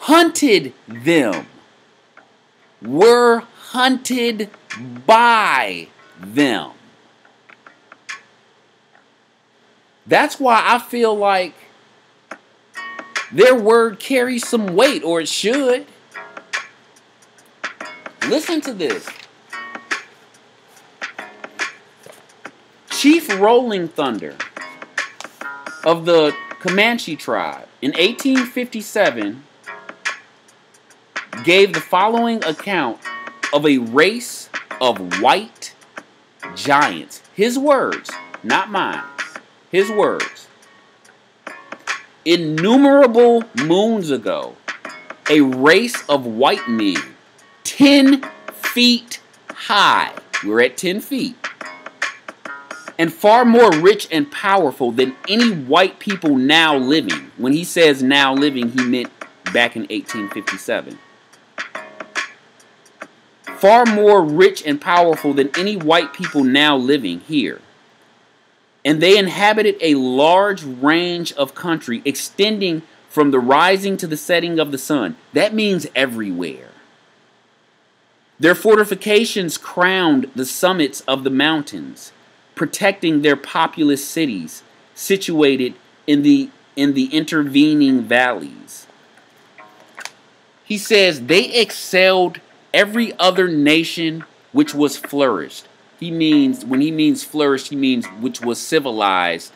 Hunted them. Were hunted by them. That's why I feel like their word carries some weight, or it should. Listen to this. Chief Rolling Thunder of the Comanche tribe in 1857 gave the following account of a race of white giants. His words, not mine. His words. Innumerable moons ago, a race of white men, 10 feet high, we're at 10 feet, and far more rich and powerful than any white people now living. When he says now living, he meant back in 1857. far more rich and powerful than any white people now living here. And they inhabited a large range of country extending from the rising to the setting of the sun. That means everywhere. Their fortifications crowned the summits of the mountains, protecting their populous cities situated in the intervening valleys. He says they excelled every other nation which was flourished. When he means flourished, he means which was civilized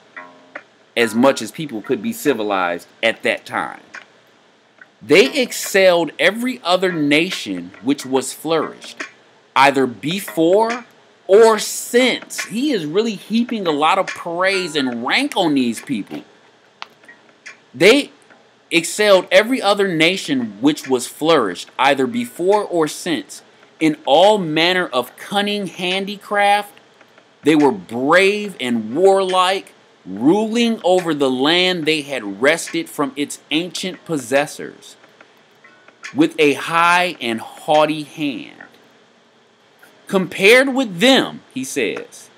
as much as people could be civilized at that time. They excelled every other nation which was flourished, either before or since. He is really heaping a lot of praise and rank on these people. They excelled every other nation which was flourished, either before or since, in all manner of cunning handicraft. They were brave and warlike, ruling over the land they had wrested from its ancient possessors with a high and haughty hand. Compared with them, he says,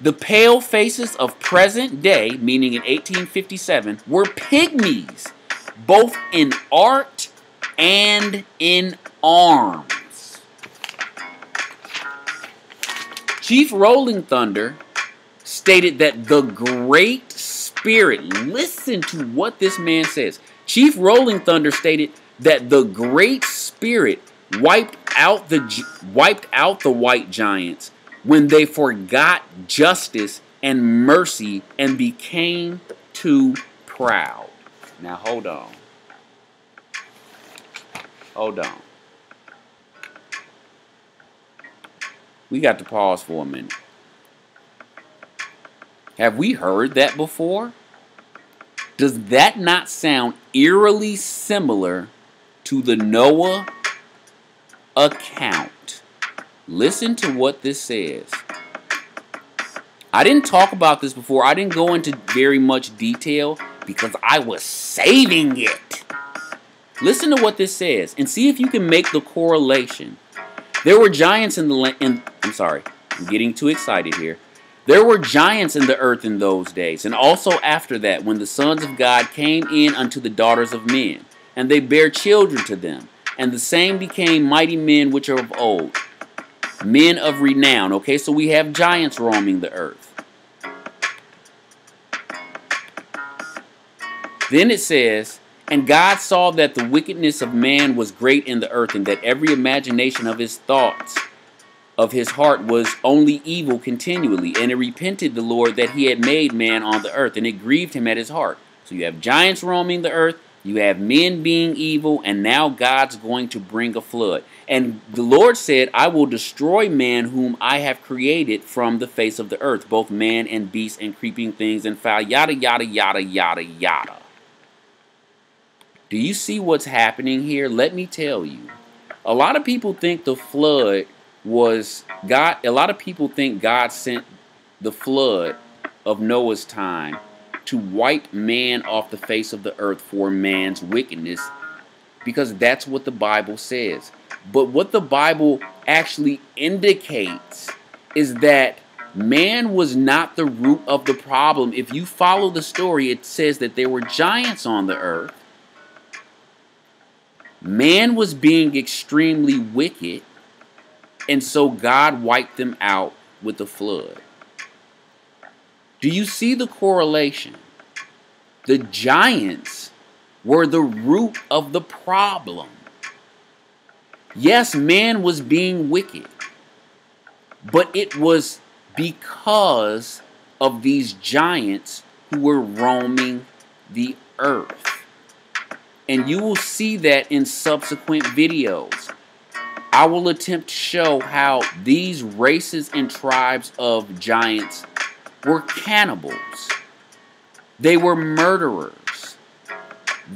the pale faces of present day, meaning in 1857, were pygmies, both in art and in arms. Chief Rolling Thunder stated that the Great Spirit, listen to what this man says. Chief Rolling Thunder stated that the Great Spirit wiped out the white giants when they forgot justice and mercy and became too proud. Now hold on. Hold on. We got to pause for a minute. Have we heard that before? Does that not sound eerily similar to the Noah account? Listen to what this says. I didn't talk about this before. I didn't go into very much detail because I was saving it. Listen to what this says and see if you can make the correlation. There were giants in the land. I'm sorry, I'm getting too excited here. There were giants in the earth in those days, and also after that, when the sons of God came in unto the daughters of men, and they bare children to them, and the same became mighty men which are of old, men of renown. Okay, so we have giants roaming the earth. Then it says, and God saw that the wickedness of man was great in the earth, and that every imagination of his thoughts of his heart was only evil continually. And it repented the Lord that he had made man on the earth, and it grieved him at his heart. So you have giants roaming the earth, you have men being evil, and now God's going to bring a flood. And the Lord said, I will destroy man whom I have created from the face of the earth, both man and beast and creeping things and fowl, yada, yada, yada, yada, yada. Do you see what's happening here? Let me tell you. A lot of people think the flood was God. A lot of people think God sent the flood of Noah's time to wipe man off the face of the earth for man's wickedness, because that's what the Bible says. But what the Bible actually indicates is that man was not the root of the problem. If you follow the story, it says that there were giants on the earth. Man was being extremely wicked, and so God wiped them out with the flood. Do you see the correlation? The giants were the root of the problem. Yes, man was being wicked, but it was because of these giants who were roaming the earth. And you will see that in subsequent videos. I will attempt to show how these races and tribes of giants were cannibals. They were murderers.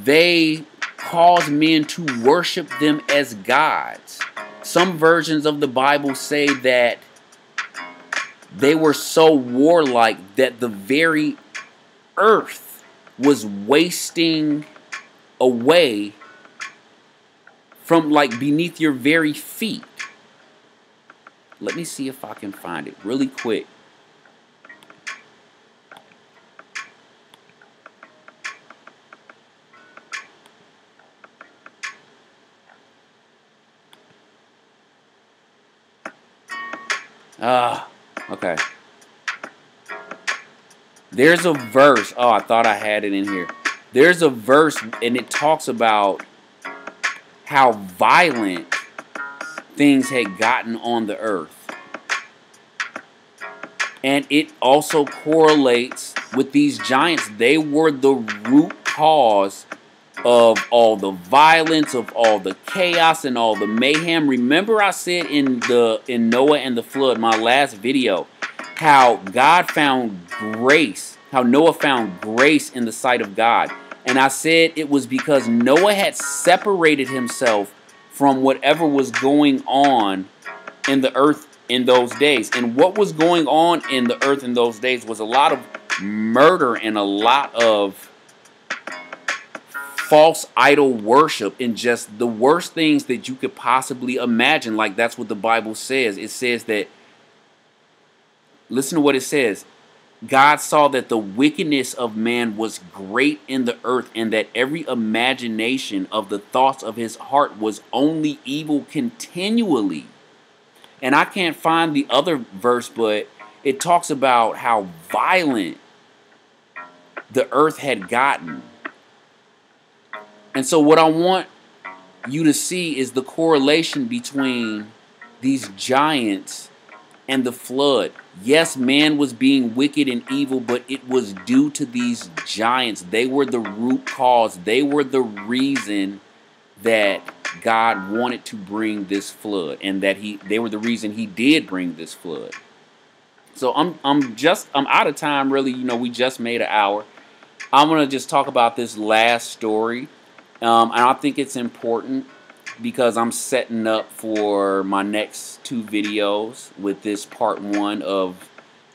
They caused men to worship them as gods. Some versions of the Bible say that they were so warlike that the very earth was wasting away from, like, beneath your very feet. Let me see if I can find it really quick. Okay. There's a verse. Oh, I thought I had it in here. There's a verse, and it talks about how violent things had gotten on the earth. And it also correlates with these giants. They were the root cause of all the violence, of all the chaos, and all the mayhem. Remember I said in Noah and the flood, my last video, how God found grace, how Noah found grace in the sight of God. And I said it was because Noah had separated himself from whatever was going on in the earth in those days. And what was going on in the earth in those days was a lot of murder and a lot of false idol worship and just the worst things that you could possibly imagine. Like, that's what the Bible says. It says that, listen to what it says. God saw that the wickedness of man was great in the earth, and that every imagination of the thoughts of his heart was only evil continually. And I can't find the other verse, but it talks about how violent the earth had gotten. And so what I want you to see is the correlation between these giants and the flood. Yes, man was being wicked and evil, but it was due to these giants. They were the root cause. They were the reason that God wanted to bring this flood, and that they were the reason he did bring this flood. So I'm out of time, really. You know, we just made an hour. I'm going to just talk about this last story. And I think it's important because I'm setting up for my next 2 videos with this part 1 of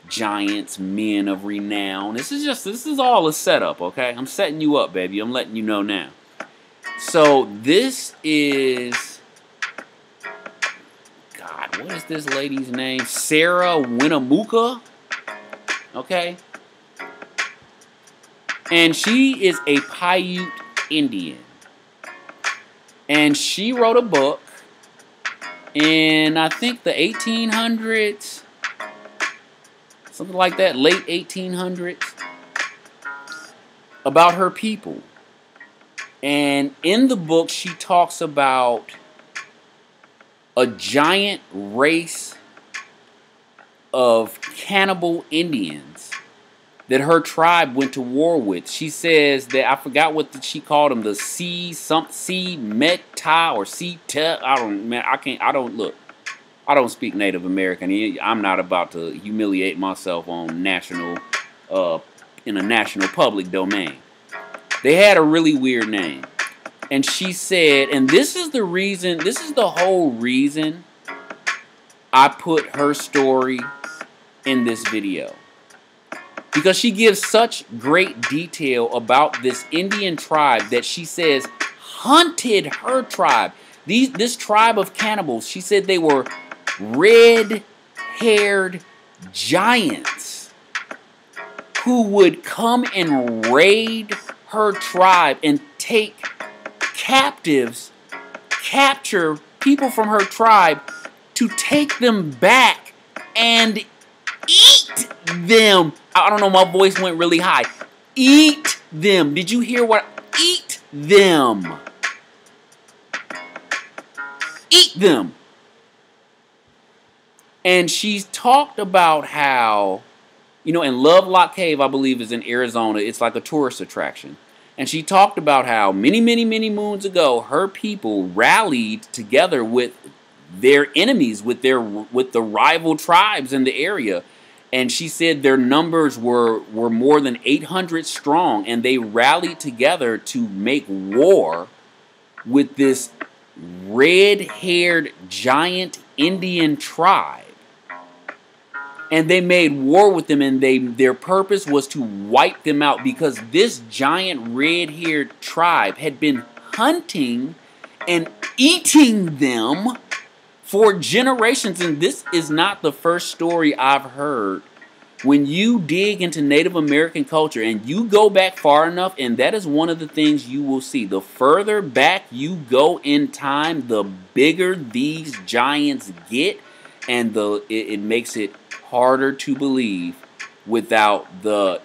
Giants, Men of Renown. This is all a setup, okay? I'm setting you up, baby. I'm letting you know now. So this is, God, what is this lady's name? Sarah Winamooka, okay? And she is a Paiute Indian. And she wrote a book in, I think, the 1800s. Something like that, late 1800s. About her people. And in the book, she talks about a giant race of cannibal Indians that her tribe went to war with. She says that, I forgot what she called them, the Meta or Ceta. I don't speak Native American. I'm not about to humiliate myself on in a national public domain. They had a really weird name. And she said, and this is the whole reason I put her story in this video. Because she gives such great detail about this Indian tribe that she says hunted her tribe. This tribe of cannibals, she said they were red-haired giants who would come and raid her tribe and take captives, capture people from her tribe to take them back and eat them. I don't know, my voice went really high. Eat them. Did you hear what? Eat them. Eat them. And she's talked about how, you know, in Lovelock Cave, I believe is in Arizona, it's like a tourist attraction. And she talked about how many, many, many moons ago, her people rallied together with their enemies, with the rival tribes in the area. And she said their numbers were more than 800 strong, and they rallied together to make war with this red-haired giant Indian tribe. And they made war with them, and their purpose was to wipe them out, because this giant red-haired tribe had been hunting and eating them for generations, and this is not the first story I've heard. When you dig into Native American culture and you go back far enough, and that is one of the things you will see. The further back you go in time, the bigger these giants get, and it makes it harder to believe without the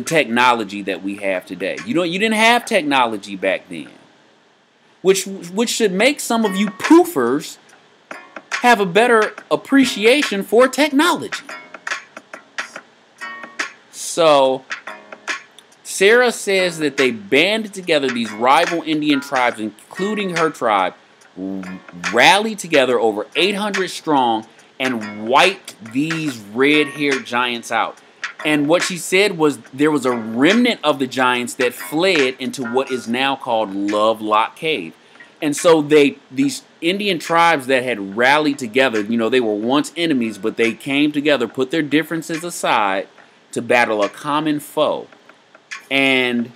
technology that we have today. You didn't have technology back then, which should make some of you poofers have a better appreciation for technology. So, Sarah says that they banded together, these rival Indian tribes, including her tribe, rallied together over 800 strong and wiped these red-haired giants out. And what she said was there was a remnant of the giants that fled into what is now called Love Lock Cave. And so these Indian tribes that had rallied together, they were once enemies, but they came together, put their differences aside to battle a common foe. And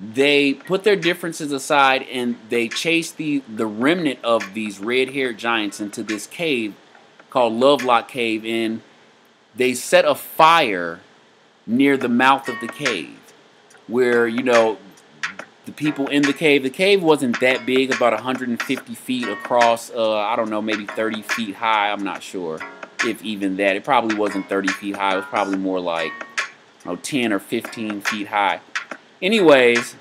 they put their differences aside and they chased the remnant of these red-haired giants into this cave called Love Lock Cave, and they set a fire near the mouth of the cave where, the people in the cave wasn't that big, about 150 feet across, I don't know, maybe 30 feet high. I'm not sure if even that. It probably wasn't 30 feet high. It was probably more like 10 or 15 feet high. Anyways,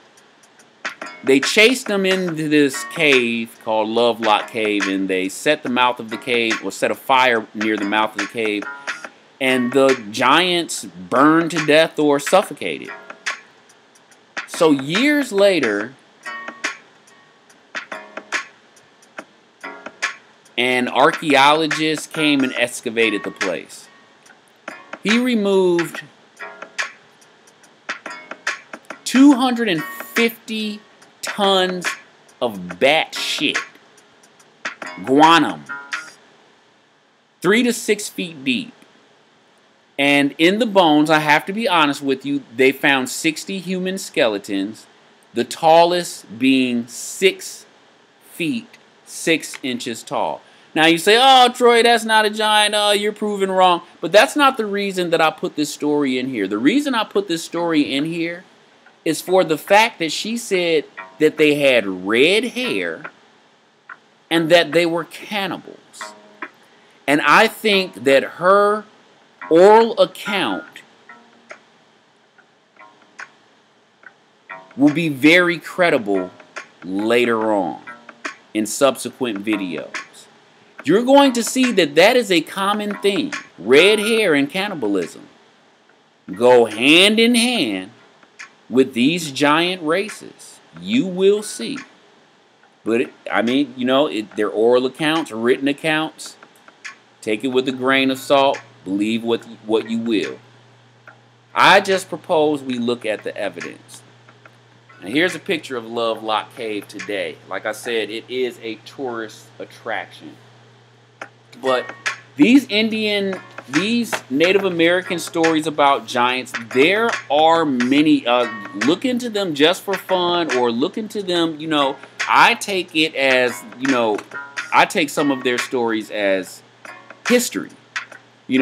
they chased them into this cave called Love Lock Cave, and they set the mouth of the cave, or set a fire near the mouth of the cave, and the giants burned to death or suffocated. So years later, an archaeologist came and excavated the place. He removed 250 tons of bat shit, guanum, 3 to 6 feet deep. And in the bones, I have to be honest with you, they found 60 human skeletons, the tallest being 6 feet, 6 inches tall. Now you say, oh, Troy, that's not a giant. Oh, you're proven wrong. But that's not the reason that I put this story in here. The reason I put this story in here is for the fact that she said that they had red hair and that they were cannibals. And I think that her oral account will be very credible later on in subsequent videos. You're going to see that that is a common thing. Red hair and cannibalism go hand in hand with these giant races. You will see. But, they're oral accounts, written accounts. Take it with a grain of salt. Believe what you will. I just propose we look at the evidence. Now here's a picture of Love Lock Cave today. Like I said, it is a tourist attraction. But these Native American stories about giants, there are many. Look into them just for fun, or look into them, I take it as, I take some of their stories as history.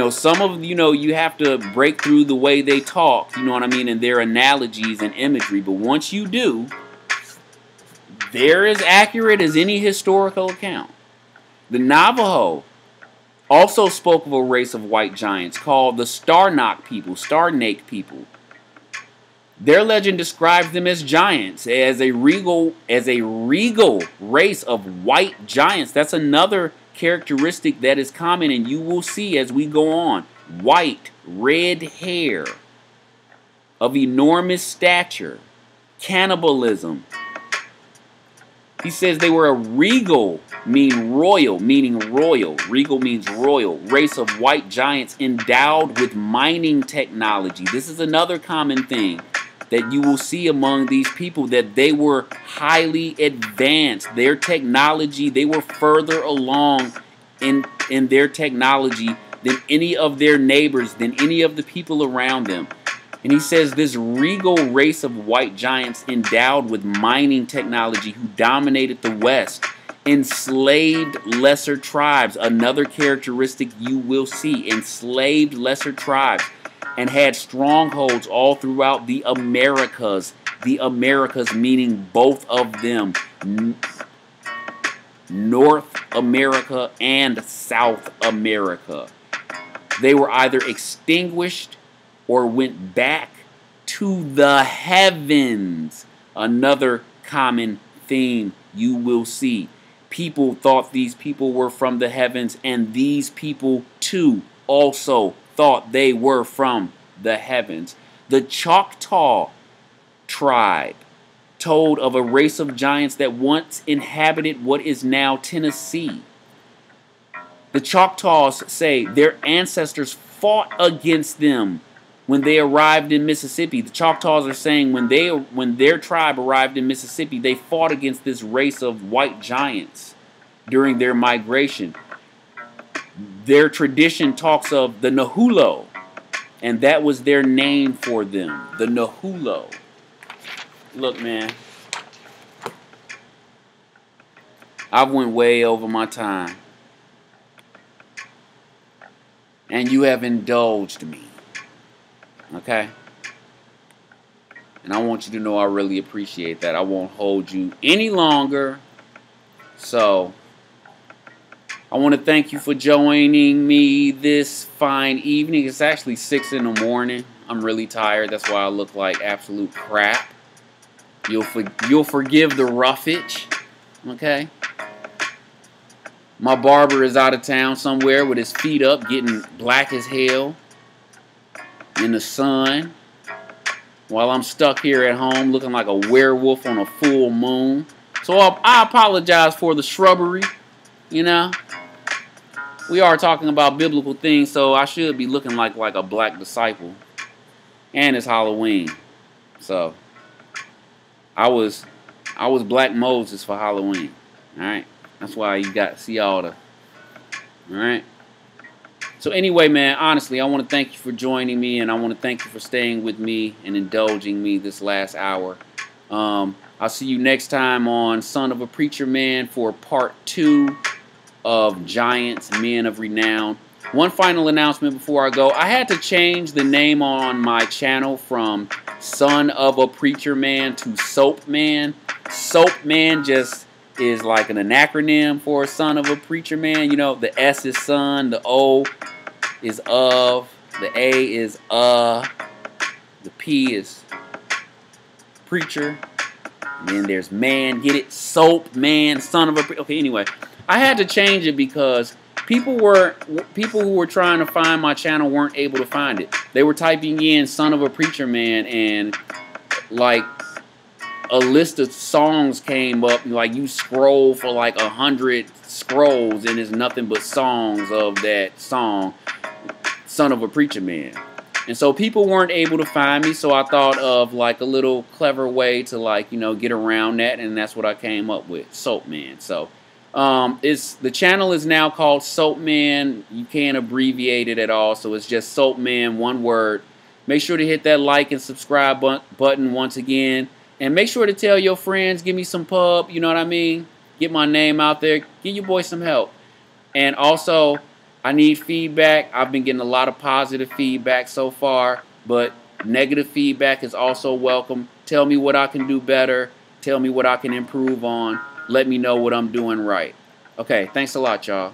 Some of, you have to break through the way they talk, and their analogies and imagery. But once you do, they're as accurate as any historical account. The Navajo also spoke of a race of white giants called the Starnake people. Their legend describes them as giants, as a regal race of white giants. That's another characteristic that is common, and you will see as we go on. White, red hair, of enormous stature, cannibalism. He says they were a regal, meaning royal. Regal means royal. Race of white giants endowed with mining technology. This is another common thing that you will see among these people, that they were highly advanced. Their technology, they were further along in their technology than any of their neighbors, than any of the people around them. And he says this regal race of white giants endowed with mining technology who dominated the West enslaved lesser tribes. Another characteristic you will see. Enslaved lesser tribes. And had strongholds all throughout the Americas. The Americas meaning both of them. North America and South America. They were either extinguished or went back to the heavens. Another common theme you will see. People thought these people were from the heavens, and these people too also thought they were from the heavens. The Choctaw tribe told of a race of giants that once inhabited what is now Tennessee. The Choctaws say their ancestors fought against them when they arrived in Mississippi. The Choctaws are saying when their tribe arrived in Mississippi, they fought against this race of white giants during their migration. Their tradition talks of the Nahulo, and that was their name for them, the Nahulo. Look, man, I've went way over my time, and you have indulged me, okay? And I want you to know I really appreciate that. I won't hold you any longer, so I want to thank you for joining me this fine evening. It's actually 6 in the morning. I'm really tired. That's why I look like absolute crap. You'll forgive the roughage, okay? My barber is out of town somewhere with his feet up, getting black as hell in the sun, while I'm stuck here at home looking like a werewolf on a full moon. So I apologize for the shrubbery, you know. We are talking about biblical things, so I should be looking like a black disciple. And it's Halloween, so I was Black Moses for Halloween. All right, that's why you got to see all the. All right. So anyway, man, honestly, I want to thank you for joining me, and I want to thank you for staying with me and indulging me this last hour. I'll see you next time on Son of a Preacher Man for part 2 of Giants, Men of Renown. One final announcement before I go. I had to change the name on my channel from Son of a Preacher Man to Soapman. Soapman just is like an acronym for Son of a Preacher Man. You know, the S is son, the O is of, the A is the P is preacher, and then there's man. Get it? Soap man, son of a. Okay, anyway, I had to change it because people who were trying to find my channel weren't able to find it. They were typing in "son of a preacher man" and like a list of songs came up. Like you scroll for like 100 scrolls and it's nothing but songs of that song, "Son of a Preacher Man." And so people weren't able to find me, so I thought of like a little clever way to like, you know, get around that, and that's what I came up with, Soapman. So the channel is now called Soapman. You can't abbreviate it at all, so it's just Soapman, one word. Make sure to hit that like and subscribe button once again, and make sure to tell your friends, give me some pub, you know what I mean? Get my name out there, give your boy some help. And also, I need feedback. I've been getting a lot of positive feedback so far, but negative feedback is also welcome. Tell me what I can do better. Tell me what I can improve on. Let me know what I'm doing right. Okay, thanks a lot, y'all.